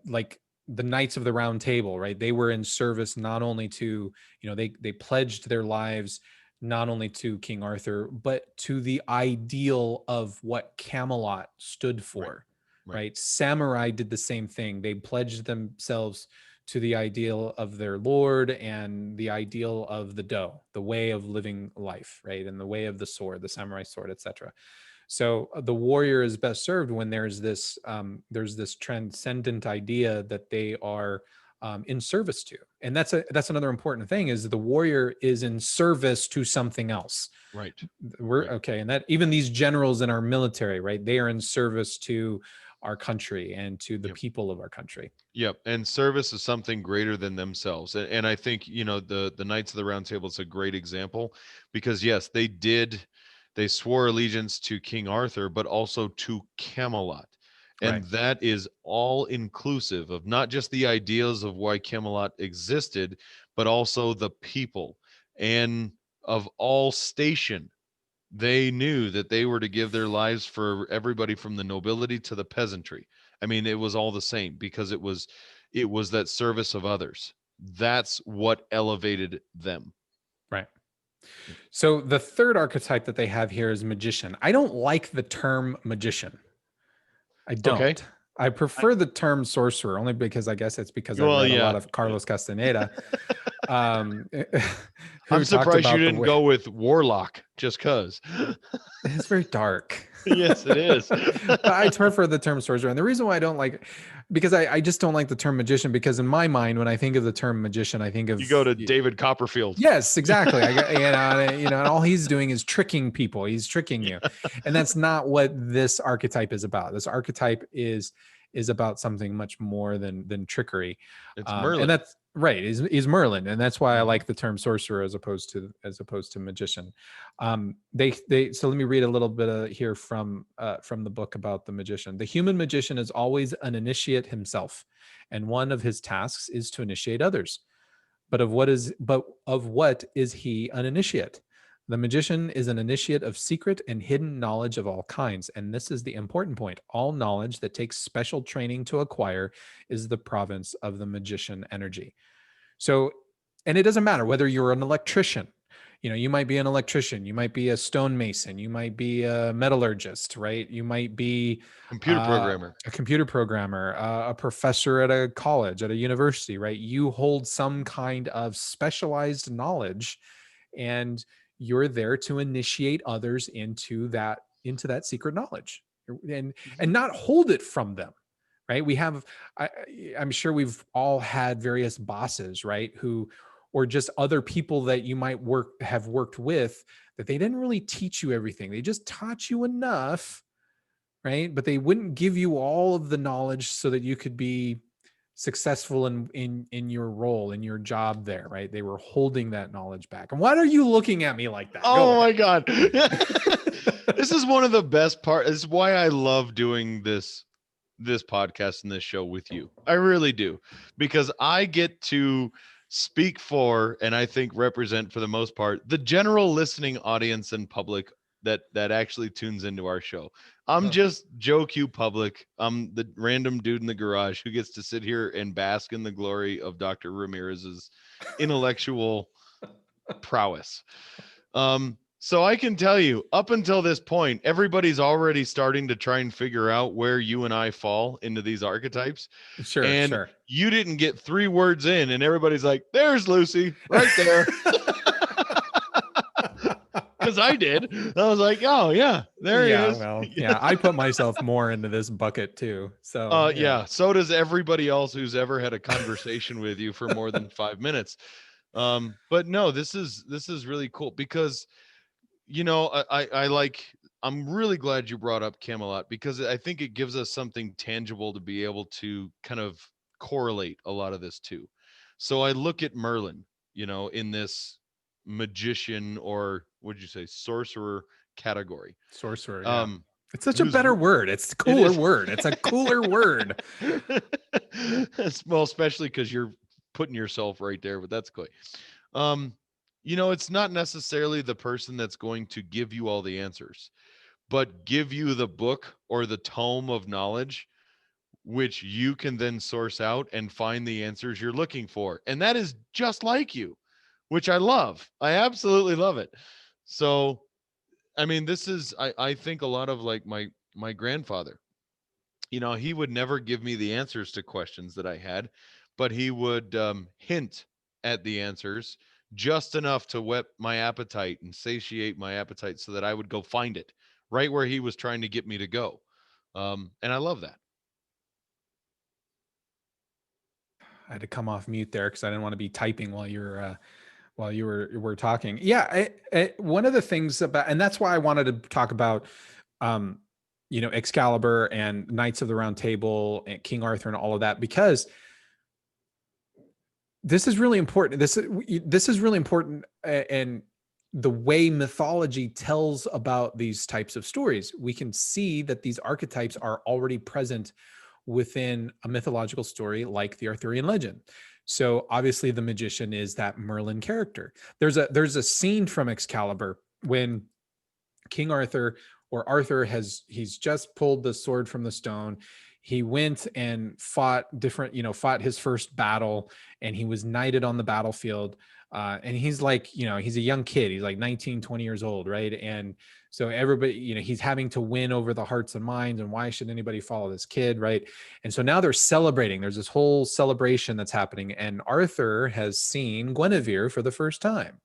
the Knights of the Round Table, right? They were in service not only to, they pledged their lives not only to King Arthur, but to the ideal of what Camelot stood for, right? Samurai did the same thing. They pledged themselves to the ideal of their lord and the ideal of the Do, the way of living life, right? And the way of the sword, the samurai sword, etc. So the warrior is best served when there's this transcendent idea that they are in service to, and that's another important thing, is the warrior is in service to something else. Right. Okay, and that even these generals in our military, right? They are in service to our country and to the people of our country. Yep. And service is something greater than themselves. And I think, the Knights of the Round Table is a great example, because yes, they swore allegiance to King Arthur, but also to Camelot. And that is all inclusive of not just the ideas of why Camelot existed, but also the people and of all station. They knew that they were to give their lives for everybody from the nobility to the peasantry. I mean, it was all the same, because it was that service of others. That's what elevated them. Right. So the third archetype that they have here is magician. I don't like the term magician. I don't. Okay. I prefer the term sorcerer, only because I guess it's because I read a lot of Carlos Castaneda. I'm surprised you didn't go with warlock just because. It's very dark. Yes, it is. But I prefer the term sorcerer. And the reason why I don't like, because I just don't like the term magician, because in my mind, when I think of the term magician, I think of... You go to David Copperfield. Yes, exactly. And all he's doing is tricking people. He's tricking you. And that's not what this archetype is about. This archetype is about something much more than trickery. It's Merlin. And that's right. He's Merlin. And that's why I like the term sorcerer as opposed to magician. So let me read a little bit here from the book about the magician. The human magician is always an initiate himself, and one of his tasks is to initiate others. But of what is he an initiate? The magician is an initiate of secret and hidden knowledge of all kinds. And this is the important point. All knowledge that takes special training to acquire is the province of the magician energy. So, and it doesn't matter whether you're an electrician. You might be an electrician, you might be a stonemason, you might be a metallurgist, right? You might be a computer programmer, a professor at a college, at a university, right? You hold some kind of specialized knowledge, and you're there to initiate others into that secret knowledge, and not hold it from them, right? I'm sure we've all had various bosses, right? Or just other people that you might have worked with, that they didn't really teach you everything. They just taught you enough, right? But they wouldn't give you all of the knowledge so that you could be successful in your role, in your job there, right? They were holding that knowledge back. And why are you looking at me like that? Oh my God. This is one of the best parts. This is why I love doing this podcast and this show with you. I really do, because I get to speak for, and I think represent for the most part, the general listening audience and public that actually tunes into our show. I'm just Joe Q public. I'm the random dude in the garage who gets to sit here and bask in the glory of Dr. Ramirez's intellectual prowess. So I can tell you, up until this point, everybody's already starting to try and figure out where you and I fall into these archetypes. Sure. You didn't get 3 words in, and everybody's like, "There's Lucy, right there." Because I did. I was like, "Oh yeah, there he is." Well, yeah, I put myself more into this bucket too. So yeah, so does everybody else who's ever had a conversation with you for more than 5 minutes. But no, this is really cool because, you know, I'm really glad you brought up Camelot, because I think it gives us something tangible to be able to kind of correlate a lot of this too. So I look at Merlin, you know, in this magician, or would you say sorcerer category? Sorcerer. Yeah. It's such a better word. It's a cooler word. It's a cooler word. Well, especially because you're putting yourself right there, but that's cool. You know, it's not necessarily the person that's going to give you all the answers, but give you the book or the tome of knowledge, which you can then source out and find the answers you're looking for. And that is just like you, which I love. I absolutely love it. So, I mean, this is, I think a lot of like my grandfather, you know, he would never give me the answers to questions that I had, but he would hint at the answers just enough to whet my appetite and satiate my appetite so that I would go find it right where he was trying to get me to go. And I love that. I had to come off mute there because I didn't want to be typing while you were talking. Yeah, one of the things about, and that's why I wanted to talk about, you know, Excalibur and Knights of the Round Table and King Arthur and all of that, because this is really important. This is really important, and the way mythology tells about these types of stories, we can see that these archetypes are already present within a mythological story like the Arthurian legend. So obviously the magician is that Merlin character. There's a scene from Excalibur when King Arthur, or Arthur, he's just pulled the sword from the stone. He went and fought fought his first battle, and he was knighted on the battlefield. And he's like, you know, he's a young kid. He's like 19, 20 years old, right? And so everybody, you know, he's having to win over the hearts and minds, and why should anybody follow this kid, right? And so now they're celebrating. There's this whole celebration that's happening, and Arthur has seen Guinevere for the first time.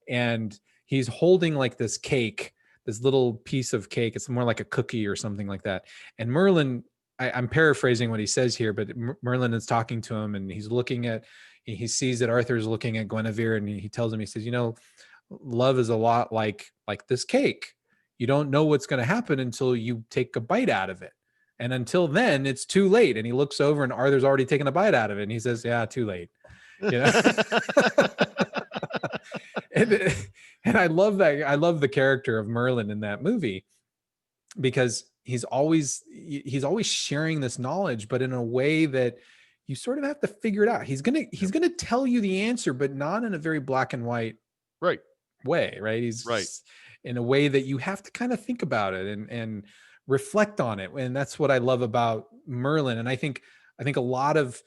And he's holding like this cake, this little piece of cake. It's more like a cookie or something like that. And Merlin, I'm paraphrasing what he says here, but Merlin is talking to him, and he's looking at, he sees that Arthur's looking at Guinevere, and he tells him, he says, you know, love is a lot like this cake. You don't know what's going to happen until you take a bite out of it. And until then, it's too late. And he looks over, and Arthur's already taken a bite out of it. And he says, yeah, too late. You know? and I love that. I love the character of Merlin in that movie, because he's always sharing this knowledge, but in a way that you sort of have to figure it out. He's gonna tell you the answer, but not in a very black and white way, right? He's right in a way that you have to kind of think about it and reflect on it. And that's what I love about Merlin. And I think a lot of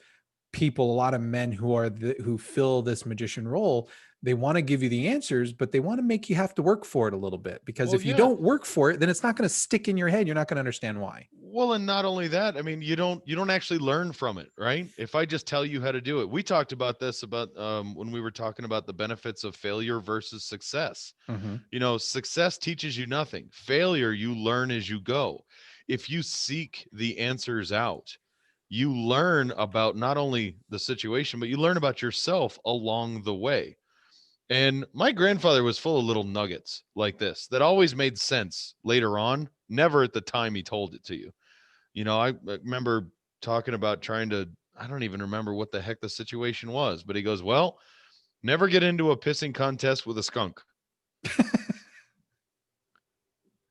people, a lot of men who fill this magician role, they want to give you the answers, but they want to make you have to work for it a little bit, because if you don't work for it, then it's not going to stick in your head. You're not going to understand why. Well, and not only that, I mean, you don't actually learn from it, right? If I just tell you how to do it, we talked about this when we were talking about the benefits of failure versus success. Mm-hmm. You know, success teaches you nothing. Failure, you learn as you go. If you seek the answers out, you learn about not only the situation, but you learn about yourself along the way. And my grandfather was full of little nuggets like this that always made sense later on, never at the time he told it to you. You know, I remember talking about trying to I don't even remember what the heck the situation was, but he goes, well, never get into a pissing contest with a skunk.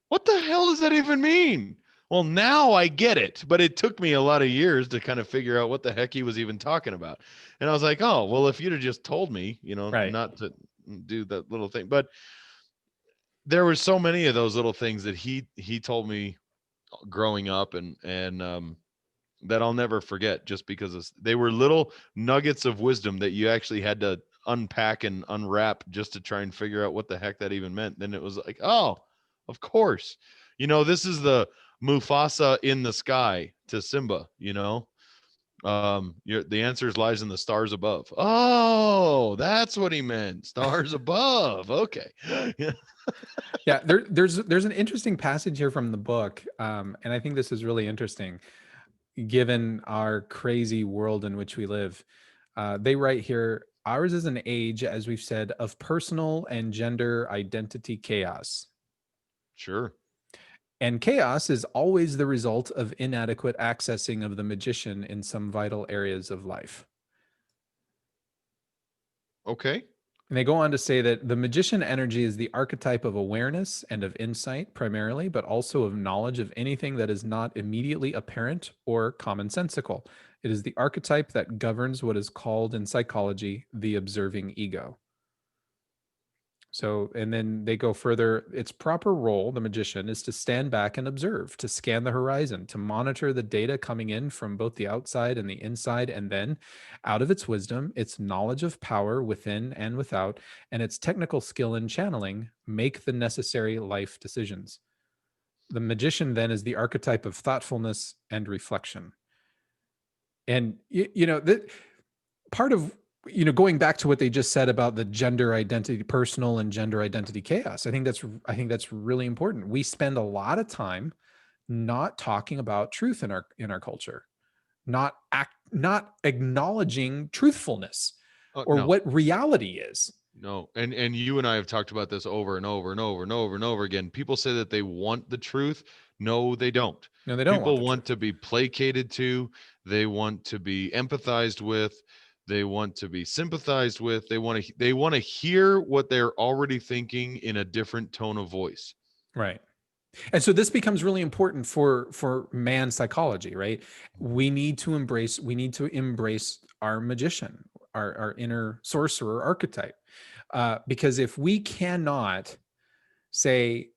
What the hell does that even mean? Well, now I get it, but it took me a lot of years to kind of figure out what the heck he was even talking about. And I was like, oh, well, if you'd have just told me, Right. not to do that little thing. But there were so many of those little things that he told me growing up, and that I'll never forget, just because they were little nuggets of wisdom that you actually had to unpack and unwrap just to try and figure out what the heck that even meant. Then it was like, oh, of course, this is the Mufasa in the sky to Simba, the answers lies in the stars above. Oh, that's what he meant. Stars above. Okay. Yeah. There's an interesting passage here from the book. And I think this is really interesting given our crazy world in which we live. They write here, ours is an age, as we've said, of personal and gender identity chaos. Sure. And chaos is always the result of inadequate accessing of the magician in some vital areas of life. Okay. And they go on to say that the magician energy is the archetype of awareness and of insight primarily, but also of knowledge of anything that is not immediately apparent or commonsensical. It is the archetype that governs what is called in psychology the observing ego. So, and then they go further. Its proper role, the magician, is to stand back and observe, to scan the horizon, to monitor the data coming in from both the outside and the inside, and then, out of its wisdom, its knowledge of power within and without, and its technical skill in channeling, make the necessary life decisions. The magician then is the archetype of thoughtfulness and reflection. And, that part of going back to what they just said about the gender identity, personal and gender identity chaos, I think that's really important. We spend a lot of time not talking about truth in our culture, not acknowledging truthfulness or No. what reality is. No. And you and I have talked about this over and over and over and over and over again. People say that they want the truth. No, they don't. No, they don't. People want to be placated to. They want to be empathized with. They want to be sympathized with. They want to hear what they're already thinking in a different tone of voice. Right. And so this becomes really important for man's psychology, right? We need to embrace our magician, our inner sorcerer archetype. Because if we cannot say,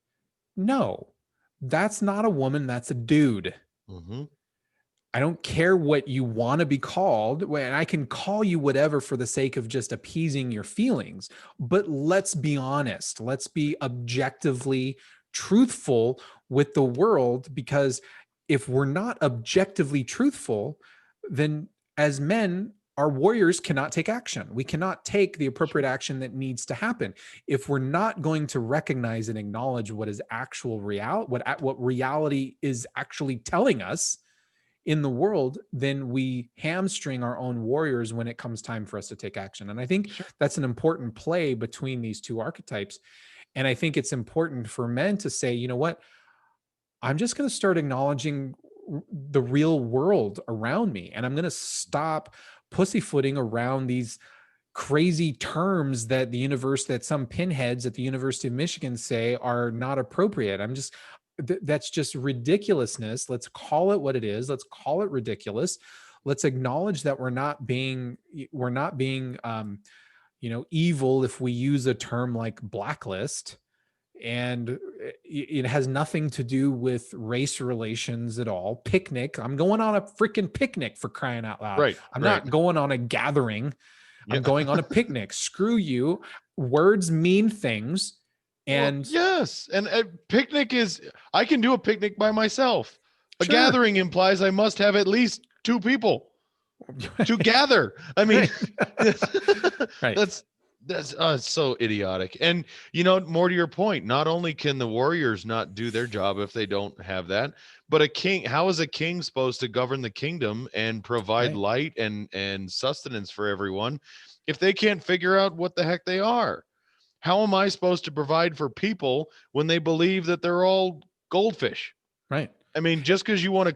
no, that's not a woman, that's a dude. Mm-hmm. I don't care what you want to be called, and I can call you whatever for the sake of just appeasing your feelings. But let's be honest. Let's be objectively truthful with the world, because if we're not objectively truthful, then as men, our warriors cannot take action. We cannot take the appropriate action that needs to happen. If we're not going to recognize and acknowledge what is actual what reality is actually telling us in the world, then we hamstring our own warriors when it comes time for us to take action. And I think that's an important play between these two archetypes. And I think it's important for men to say, you know what, I'm just going to start acknowledging the real world around me. And I'm going to stop pussyfooting around these crazy terms that some pinheads at the University of Michigan say are not appropriate. That's just ridiculousness. Let's call it what it is. Let's call it ridiculous. Let's acknowledge that we're not being evil if we use a term like blacklist, and it has nothing to do with race relations at all. Picnic. I'm going on a freaking picnic, for crying out loud. Right. I'm not going on a gathering. I'm going on a picnic. Screw you. Words mean things. And yes, and a picnic I can do a picnic by myself. A gathering implies I must have at least two people to gather. I mean, right. That's so idiotic. And more to your point, not only can the warriors not do their job if they don't have that, but a king, how is a king supposed to govern the kingdom and provide light and sustenance for everyone if they can't figure out what the heck they are? How am I supposed to provide for people when they believe that they're all goldfish? Right. I mean, just because you want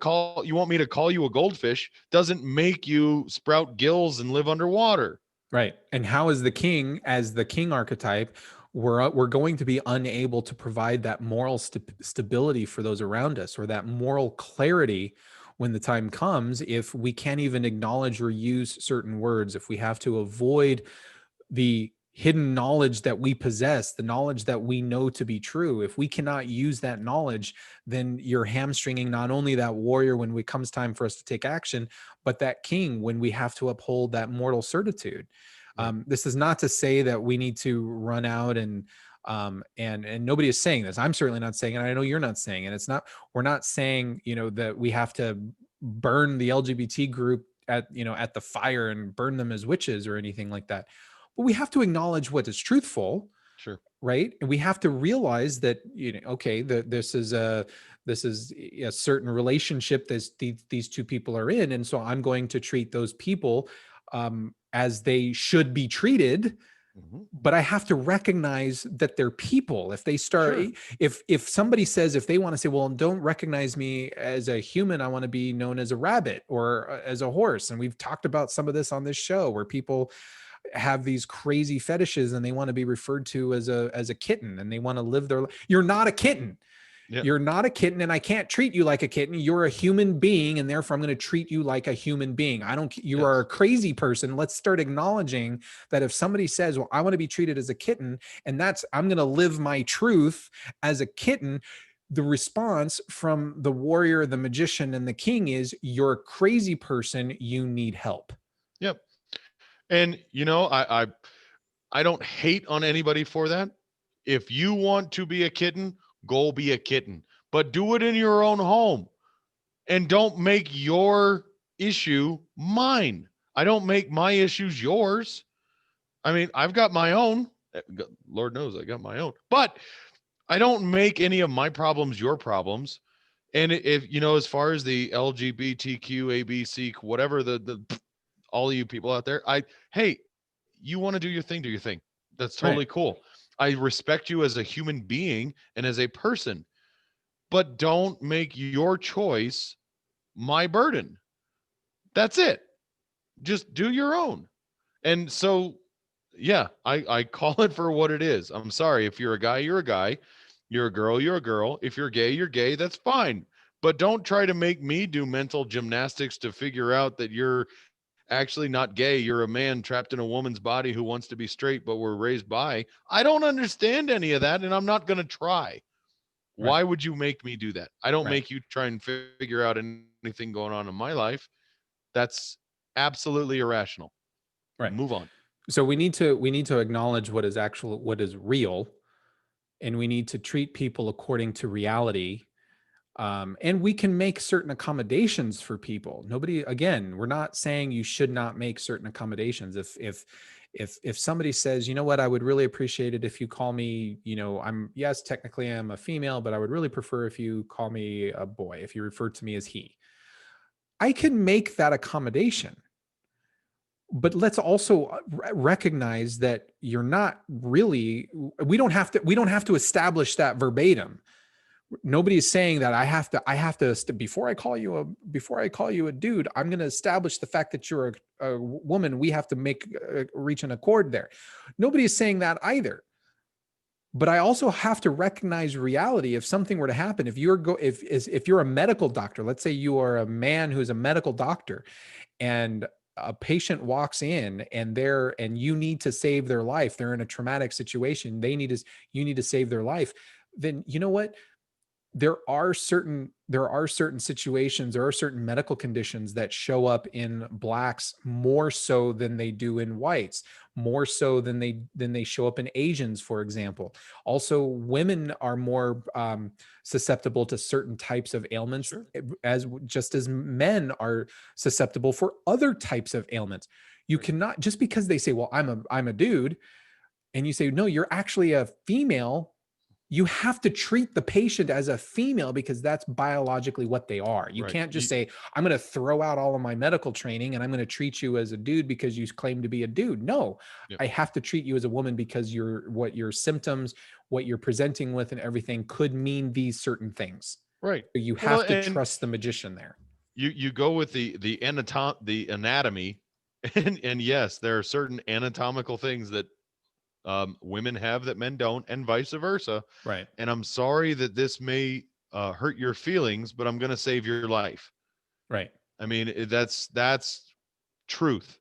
me to call you a goldfish doesn't make you sprout gills and live underwater. Right. And how is the king, as the king archetype, we're going to be unable to provide that moral stability for those around us, or that moral clarity when the time comes, if we can't even acknowledge or use certain words, if we have to avoid the hidden knowledge that we possess, the knowledge that we know to be true. If we cannot use that knowledge, then you're hamstringing not only that warrior when it comes time for us to take action, but that king when we have to uphold that mortal certitude. This is not to say that we need to run out and nobody is saying this. I'm certainly not saying it. I know you're not saying it. We're not saying, that we have to burn the LGBT group at the fire and burn them as witches or anything like that. But we have to acknowledge what is truthful. Sure. Right. And we have to realize that, okay, this is a certain relationship these two people are in. And so I'm going to treat those people as they should be treated. Mm-hmm. But I have to recognize that they're people. If they start, sure. if somebody says, if they want to say, well, don't recognize me as a human, I want to be known as a rabbit or as a horse. And we've talked about some of this on this show, where people have these crazy fetishes and they want to be referred to as a kitten, and they want to live their life. You're not a kitten. Yep. You're not a kitten, and I can't treat you like a kitten. You're a human being, and therefore I'm going to treat you like a human being. You are a crazy person. Let's start acknowledging that if somebody says, well, I want to be treated as a kitten, and I'm going to live my truth as a kitten, the response from the warrior, the magician, and the king is, you're a crazy person. You need help. Yep. And, I don't hate on anybody for that. If you want to be a kitten, go be a kitten, but do it in your own home, and don't make your issue mine. I don't make my issues yours. I mean, I've got my own. Lord knows I got my own, but I don't make any of my problems your problems. And if, as far as the LGBTQ, ABC, whatever, the all of you people out there, hey, you want to do your thing, do your thing. That's totally cool. I respect you as a human being and as a person, but don't make your choice my burden. That's it. Just do your own. And so, yeah, I call it for what it is. I'm sorry. If you're a guy, you're a guy. You're a girl, you're a girl. If you're gay, you're gay. That's fine. But don't try to make me do mental gymnastics to figure out that you're actually not gay. You're a man trapped in a woman's body who wants to be straight, but we're raised bi. I don't understand any of that, and I'm not going to try. Right. Why would you make me do that? I don't make you try and figure out anything going on in my life. That's absolutely irrational. Right. Move on. So we need to acknowledge what is real, and we need to treat people according to reality. And we can make certain accommodations for people. We're not saying you should not make certain accommodations. If somebody says, you know what, I would really appreciate it if you call me, technically I'm a female, but I would really prefer if you call me a boy, if you refer to me as he. I can make that accommodation. But let's also recognize that you're not really, we don't have to establish that verbatim. Nobody is saying that I have to before I call you a dude, I'm going to establish the fact that you're a woman. We have to reach an accord there. Nobody is saying that either. But I also have to recognize reality. If something were to happen, if you're a medical doctor, let's say you are a man who's a medical doctor, and a patient walks in and you need to save their life. They're in a traumatic situation. You need to save their life. Then you know what? There are certain situations, there are certain medical conditions that show up in blacks more so than they do in whites, more so than they show up in Asians, for example. Also, women are more susceptible to certain types of ailments, sure, as men are susceptible for other types of ailments. You cannot, just because they say, well, I'm a dude, and you say, no, you're actually a female. You have to treat the patient as a female because that's biologically what they are. You can't just say, I'm going to throw out all of my medical training and I'm going to treat you as a dude because you claim to be a dude. No, I have to treat you as a woman because what your symptoms, what you're presenting with and everything could mean these certain things. Right. So you have to trust the magician there. You go with the anatomy, and yes, there are certain anatomical things that women have that men don't, and vice versa. Right. And I'm sorry that this may hurt your feelings, but I'm going to save your life. Right. I mean, that's truth.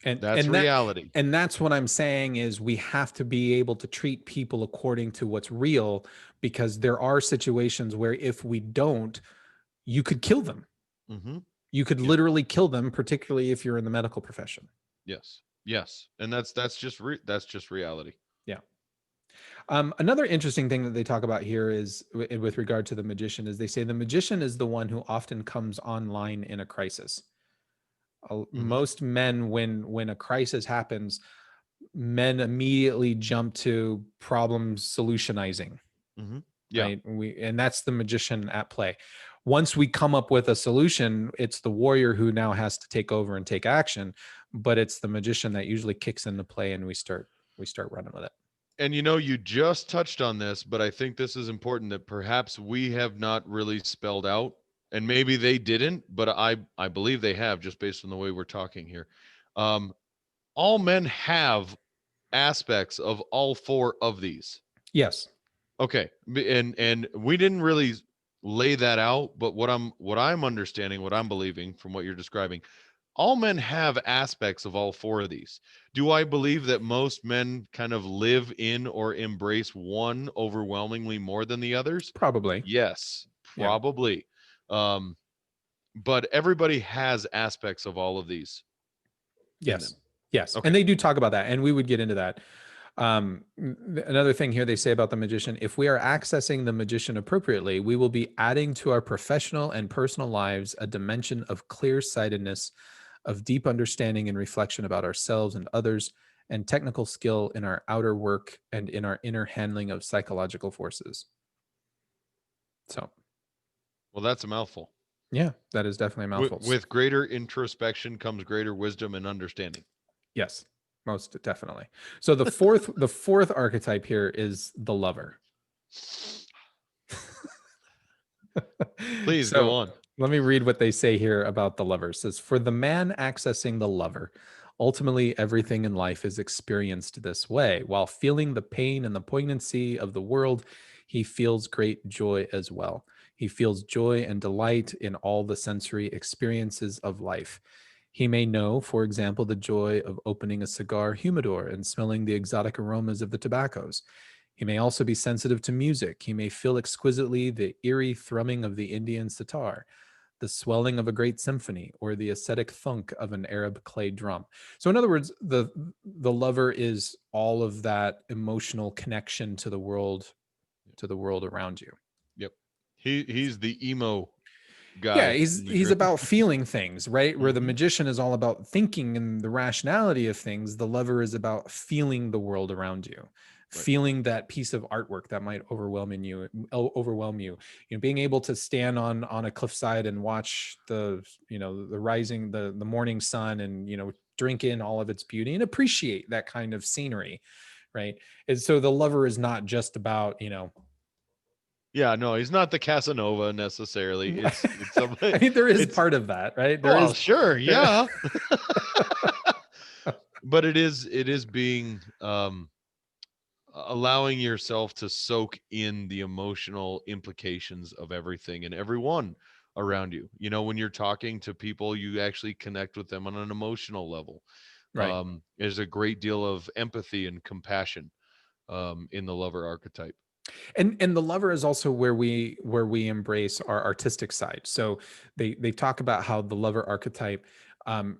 And that's reality. And that's what I'm saying is we have to be able to treat people according to what's real, because there are situations where if we don't, you could kill them. Mm-hmm. You could literally kill them, particularly if you're in the medical profession. Yes. Yes. And that's just reality. Yeah. Another interesting thing that they talk about here is with regard to the magician is they say the magician is the one who often comes online in a crisis. Most men, when a crisis happens, men immediately jump to problem solutionizing. Yeah. Right. And that's the magician at play. Once we come up with a solution, it's the warrior who now has to take over and take action, but it's the magician that usually kicks into play and we start running with it. And you just touched on this, but I think this is important that perhaps we have not really spelled out, and maybe they didn't, but I believe they have, just based on the way we're talking here. All men have aspects of all four of these. Yes. Okay. And we didn't really lay that out, but what I'm understanding, what I'm believing from what you're describing, all men have aspects of all four of these. Do I believe that most men kind of live in or embrace one overwhelmingly more than the others? Probably. Yes, probably. Yeah. But everybody has aspects of all of these. Yes. Yes. Okay. And they do talk about that, and we would get into that. Another thing here they say about the magician, if we are accessing the magician appropriately, we will be adding to our professional and personal lives a dimension of clear-sightedness, of deep understanding and reflection about ourselves and others, and technical skill in our outer work and in our inner handling of psychological forces. So, well, that's a mouthful. Yeah, that is definitely a mouthful. With greater introspection comes greater wisdom and understanding. Yes, most definitely. So the fourth archetype here is the lover. Please go on. Let me read what they say here about the lover. It says, for the man accessing the lover, ultimately everything in life is experienced this way. While feeling the pain and the poignancy of the world, he feels great joy as well. He feels joy and delight in all the sensory experiences of life. He may know, for example, the joy of opening a cigar humidor and smelling the exotic aromas of the tobaccos. He may also be sensitive to music. He may feel exquisitely the eerie thrumming of the Indian sitar, the swelling of a great symphony, or the ascetic thunk of an Arab clay drum. So in other words, the lover is all of that emotional connection to the world around you. Yep. He's the emo guy. Yeah, he's about feeling things, right? Where the magician is all about thinking and the rationality of things, the lover is about feeling the world around you. Right. Feeling that piece of artwork that might overwhelm you. Being able to stand on a cliffside and watch the rising, the morning sun, and drink in all of its beauty and appreciate that kind of scenery, right? And so the lover is not just about Yeah, no, he's not the Casanova necessarily. It's I mean, there is part of that, right? Sure, yeah. But it is being allowing yourself to soak in the emotional implications of everything and everyone around you. When you're talking to people, you actually connect with them on an emotional level. Right. There's a great deal of empathy and compassion in the lover archetype. And the lover is also where we embrace our artistic side. So they talk about how the lover archetype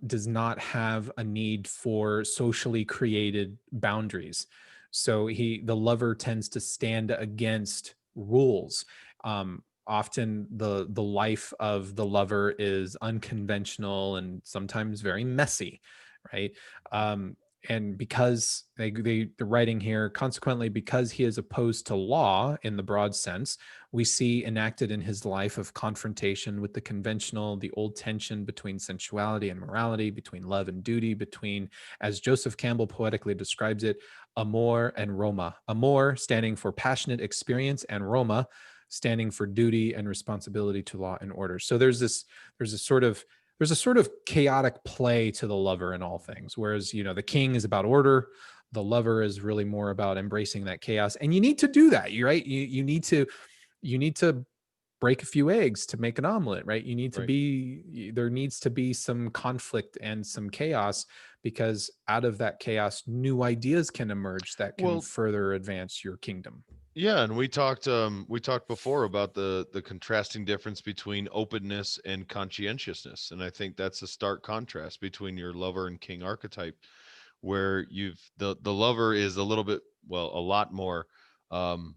does not have a need for socially created boundaries. So the lover tends to stand against rules. Often the life of the lover is unconventional and sometimes very messy, right? And because they're writing here, consequently, because he is opposed to law in the broad sense, we see enacted in his life of confrontation with the conventional, the old tension between sensuality and morality, between love and duty, between, as Joseph Campbell poetically describes it, amor and Roma. Amor standing for passionate experience, and Roma standing for duty and responsibility to law and order. So there's a sort of chaotic play to the lover in all things, whereas, the king is about order, the lover is really more about embracing that chaos. And you need to do that, right? You need to break a few eggs to make an omelet, right? You need to there needs to be some conflict and some chaos, because out of that chaos, new ideas can emerge that can further advance your kingdom. Yeah, and we talked before about the contrasting difference between openness and conscientiousness, and I think that's a stark contrast between your lover and king archetype, where the lover is a lot more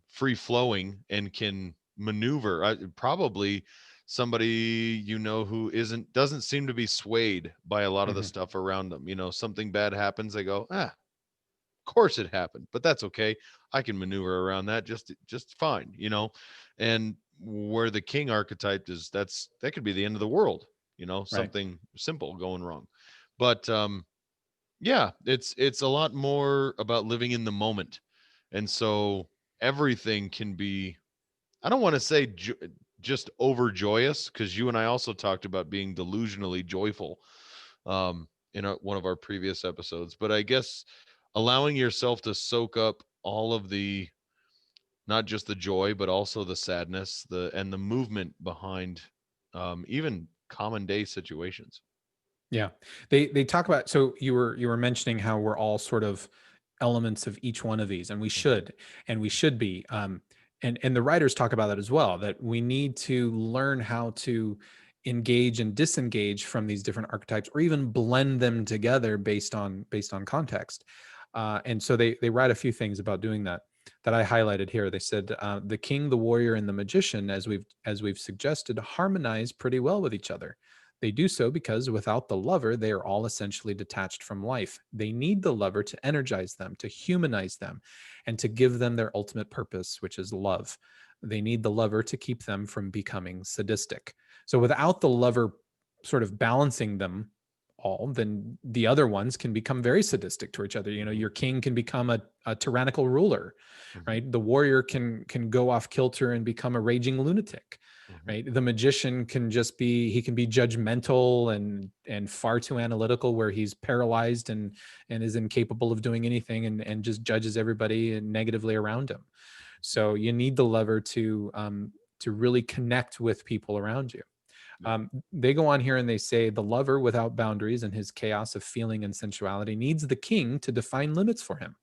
free flowing and can maneuver. Probably somebody who doesn't seem to be swayed by a lot of the stuff around them. Something bad happens, they go, of course it happened, but that's okay. I can maneuver around that just fine, and where the king archetype is, that could be the end of the world, something simple going wrong. But yeah, it's a lot more about living in the moment. And so everything can be, I don't want to say just overjoyous, because you and I also talked about being delusionally joyful in one of our previous episodes. But I guess allowing yourself to soak up all of the, not just the joy, but also the sadness, and the movement behind even common day situations. Yeah, they talk about. So you were mentioning how we're all sort of elements of each one of these, and we should be. And the writers talk about that as well. That we need to learn how to engage and disengage from these different archetypes, or even blend them together based on context. And so they write a few things about doing that I highlighted here. They said the king, the warrior, and the magician, as we've suggested, harmonize pretty well with each other. They do so because without the lover, they are all essentially detached from life. They need the lover to energize them, to humanize them, and to give them their ultimate purpose, which is love. They need the lover to keep them from becoming sadistic. So without the lover sort of balancing them all, then the other ones can become very sadistic to each other. Your king can become a tyrannical ruler, right? The warrior can go off kilter and become a raging lunatic, right? The magician can he can be judgmental and far too analytical, where he's paralyzed and is incapable of doing anything, and just judges everybody negatively around him. So you need the lover to really connect with people around you. They go on here and they say the lover without boundaries and his chaos of feeling and sensuality needs the king to define limits for him,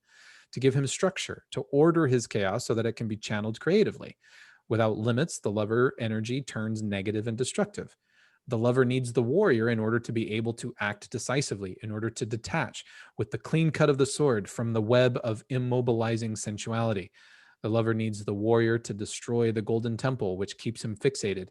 to give him structure, to order his chaos so that it can be channeled creatively. Without limits, the lover energy turns negative and destructive. The lover needs the warrior in order to be able to act decisively, in order to detach with the clean cut of the sword from the web of immobilizing sensuality. The lover needs the warrior to destroy the golden temple, which keeps him fixated.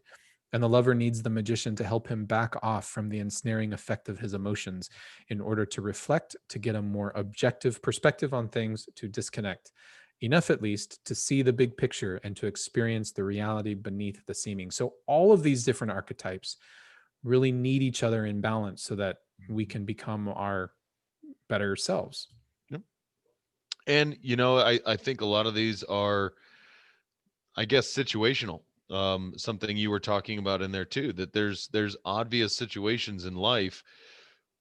And the lover needs the magician to help him back off from the ensnaring effect of his emotions in order to reflect, to get a more objective perspective on things, to disconnect. Enough, at least, to see the big picture and to experience the reality beneath the seeming. So all of these different archetypes really need each other in balance so that we can become our better selves. Yep. And, I think a lot of these are, I guess, situational. Something you were talking about in there too, that there's obvious situations in life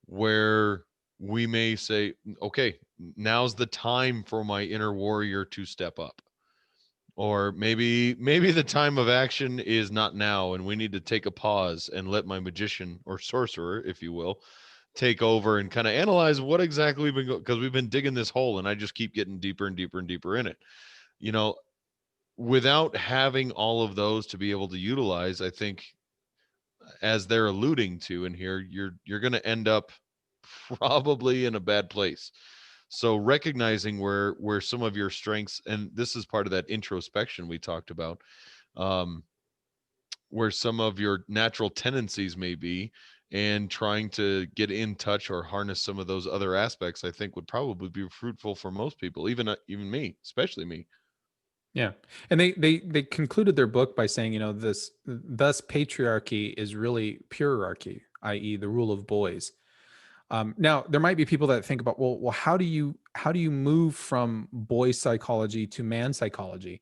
where we may say, okay, now's the time for my inner warrior to step up. Or maybe the time of action is not now, and we need to take a pause and let my magician or sorcerer, if you will, take over and kind of analyze what exactly we've been, because we've been digging this hole and I just keep getting deeper and deeper and deeper in it. Without having all of those to be able to utilize, I think, as they're alluding to in here, you're going to end up probably in a bad place. So recognizing where some of your strengths, and this is part of that introspection we talked about, where some of your natural tendencies may be, and trying to get in touch or harness some of those other aspects, I think would probably be fruitful for most people, even me, especially me. Yeah. And they concluded their book by saying, thus patriarchy is really purarchy, i.e. the rule of boys. Now there might be people that think about, well, how do you move from boy psychology to man psychology?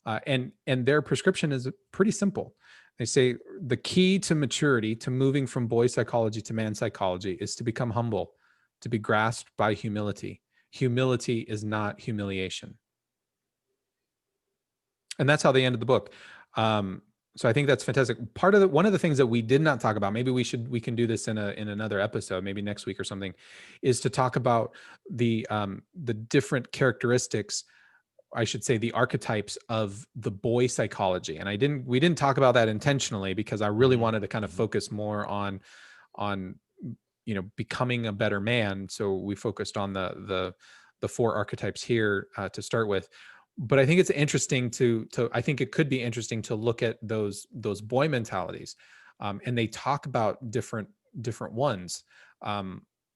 And their prescription is pretty simple. They say the key to maturity, to moving from boy psychology to man psychology, is to become humble, to be grasped by humility. Humility is not humiliation. And that's how they ended the book. So I think that's fantastic. One of the things that we did not talk about, maybe we can do this in another episode, maybe next week or something, is to talk about the different characteristics, I should say the archetypes of the boy psychology. And we didn't talk about that intentionally because I really wanted to kind of focus more on becoming a better man. So we focused on the 4 archetypes here to start with. But I think it's interesting I think it could be interesting to look at those boy mentalities, and they talk about different ones,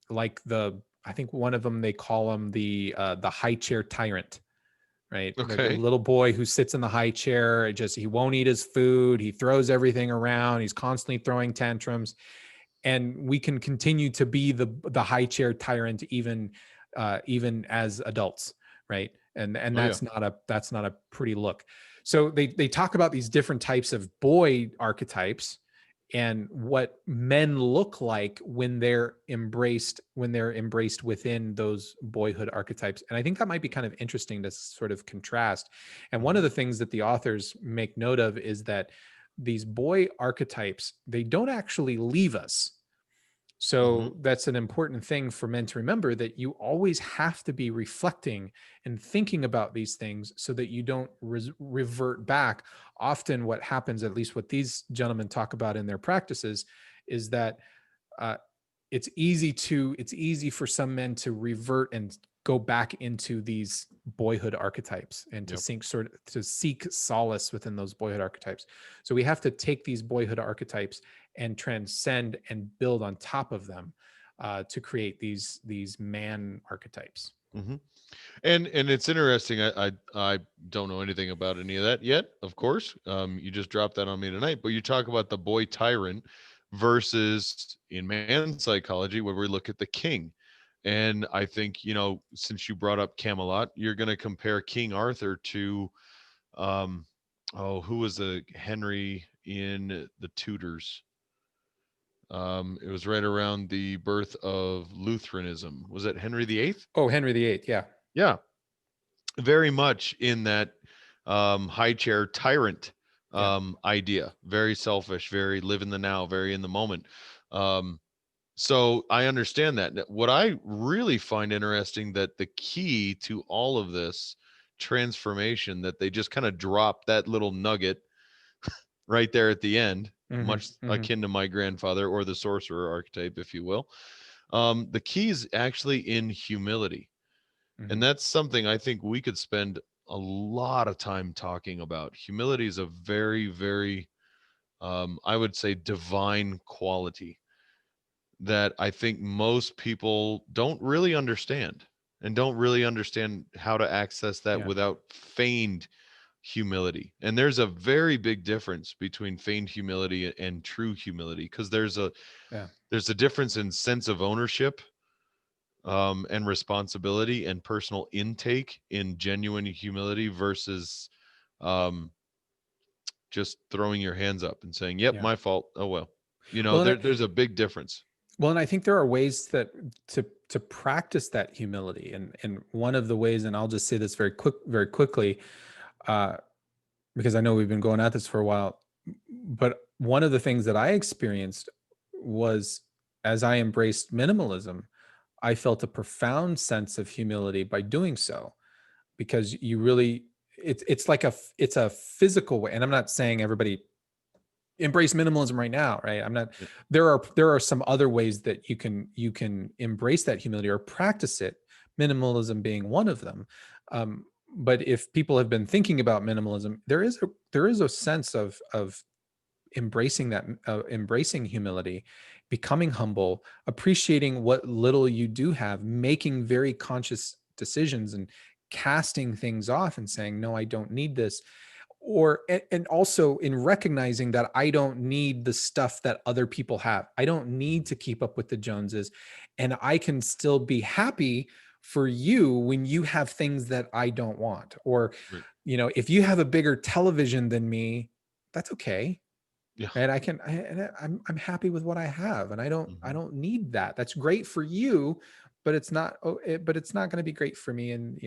like I think one of them, they call him the high chair tyrant, right? Okay. The little boy who sits in the high chair, he won't eat his food, he throws everything around, he's constantly throwing tantrums, and we can continue to be the high chair tyrant even as adults, right? And that's not a pretty look. So they talk about these different types of boy archetypes and what men look like when they're embraced within those boyhood archetypes. And I think that might be kind of interesting to sort of contrast. And one of the things that the authors make note of is that these boy archetypes, they don't actually leave us. So that's an important thing for men to remember, that you always have to be reflecting and thinking about these things so that you don't revert back. Often what happens, at least what these gentlemen talk about in their practices, is that it's easy for some men to revert and go back into these boyhood archetypes and to seek solace within those boyhood archetypes. So we have to take these boyhood archetypes and transcend and build on top of them to create these man archetypes. Mm-hmm. And it's interesting. I don't know anything about any of that yet, of course. You just dropped that on me tonight, but you talk about the boy tyrant versus in man psychology, where we look at the king. And I think, since you brought up Camelot, you're going to compare King Arthur to, who was the Henry in the Tudors? It was right around the birth of Lutheranism. Was it Henry VIII? Oh, Henry VIII. Yeah. Yeah. Very much in that high chair tyrant idea. Very selfish, very live in the now, very in the moment. So I understand that. What I really find interesting, that the key to all of this transformation, that they just kind of drop that little nugget right there at the end, much akin to my grandfather or the sorcerer archetype, if you will. The key is actually in humility. And that's something I think we could spend a lot of time talking about. Humility is a very, very, I would say, divine quality that I think most people don't really understand, and don't really understand how to access that without feigned humility. And there's a very big difference between feigned humility and true humility, because there's a difference in sense of ownership and responsibility and personal intake in genuine humility versus just throwing your hands up and saying, yep, my fault. Oh, well, there's a big difference. Well, and I think there are ways that to practice that humility, and one of the ways, and I'll just say this very quickly, because I know we've been going at this for a while, but one of the things that I experienced was, as I embraced minimalism, I felt a profound sense of humility by doing so, because you really, it's a physical way. And I'm not saying everybody embrace minimalism right now, right? I'm not. There are some other ways that you can embrace that humility or practice it, minimalism being one of them. But if people have been thinking about minimalism, there is a sense of embracing embracing humility, becoming humble, appreciating what little you do have, making very conscious decisions and casting things off and saying, no, I don't need this. And also in recognizing that I don't need the stuff that other people have. I don't need to keep up with the Joneses, and I can still be happy for you when you have things that I don't want, or, Right. if you have a bigger television than me, that's okay. Yeah. And I'm happy with what I have, and I don't need that. That's great for you, but it's not going to be great for me. And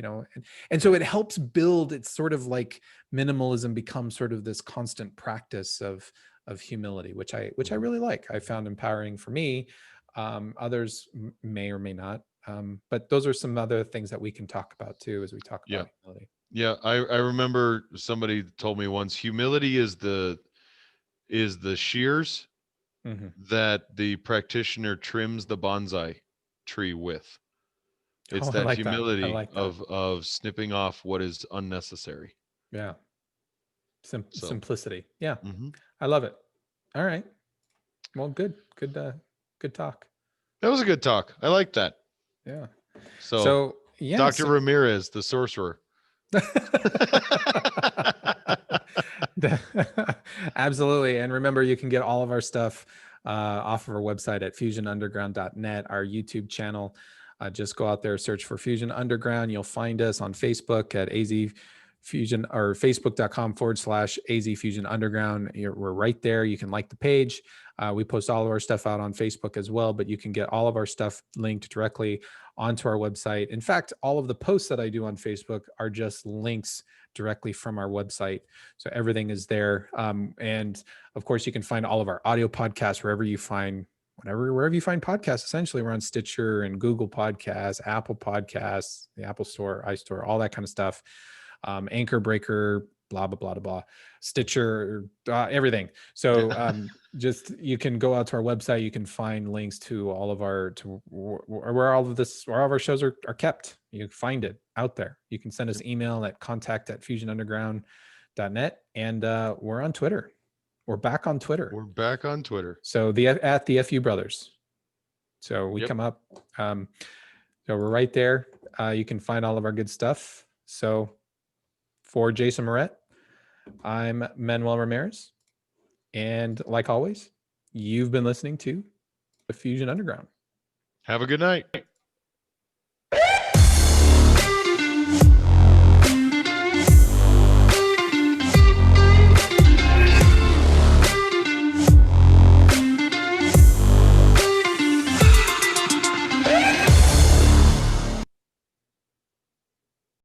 so it helps build. It's sort of like minimalism becomes sort of this constant practice of humility, which I really like. I found empowering for me. Others may or may not, but those are some other things that we can talk about too as we talk about humility. Yeah, I remember somebody told me once, humility is the shears that the practitioner trims the bonsai tree with. It's I that like that. I humility like that. of snipping off what is unnecessary. Yeah. So, Simplicity. Yeah. I love it. All right. Well, good talk. That was a good talk. I like that. Yeah. So yeah, Dr. Ramirez, the sorcerer. Absolutely. And remember, you can get all of our stuff off of our website at fusionunderground.net, our YouTube channel. Just go out there, search for Fusion Underground. You'll find us on Facebook at AZ Fusion, or facebook.com/AZ Fusion Underground. We're right there. You can like the page. We post all of our stuff out on Facebook as well, but you can get all of our stuff linked directly onto our website. In fact, all of the posts that I do on Facebook are just links directly from our website. So everything is there. And of course, you can find all of our audio podcasts wherever you find podcasts. Essentially, we're on Stitcher and Google Podcasts, Apple Podcasts, the Apple Store, iStore, all that kind of stuff. Anchor Breaker, blah, blah, blah, blah, Stitcher, everything. So just, you can go out to our website. You can find links to all of where all of our shows are kept. You can find it out there. You can send us email at contact@fusionunderground.net. And we're on Twitter. We're back on Twitter. So at the FU Brothers. So we come up. So we're right there. You can find all of our good stuff. So for Jason Moret, I'm Manuel Ramirez. And like always, you've been listening to the Fusion Underground. Have a good night.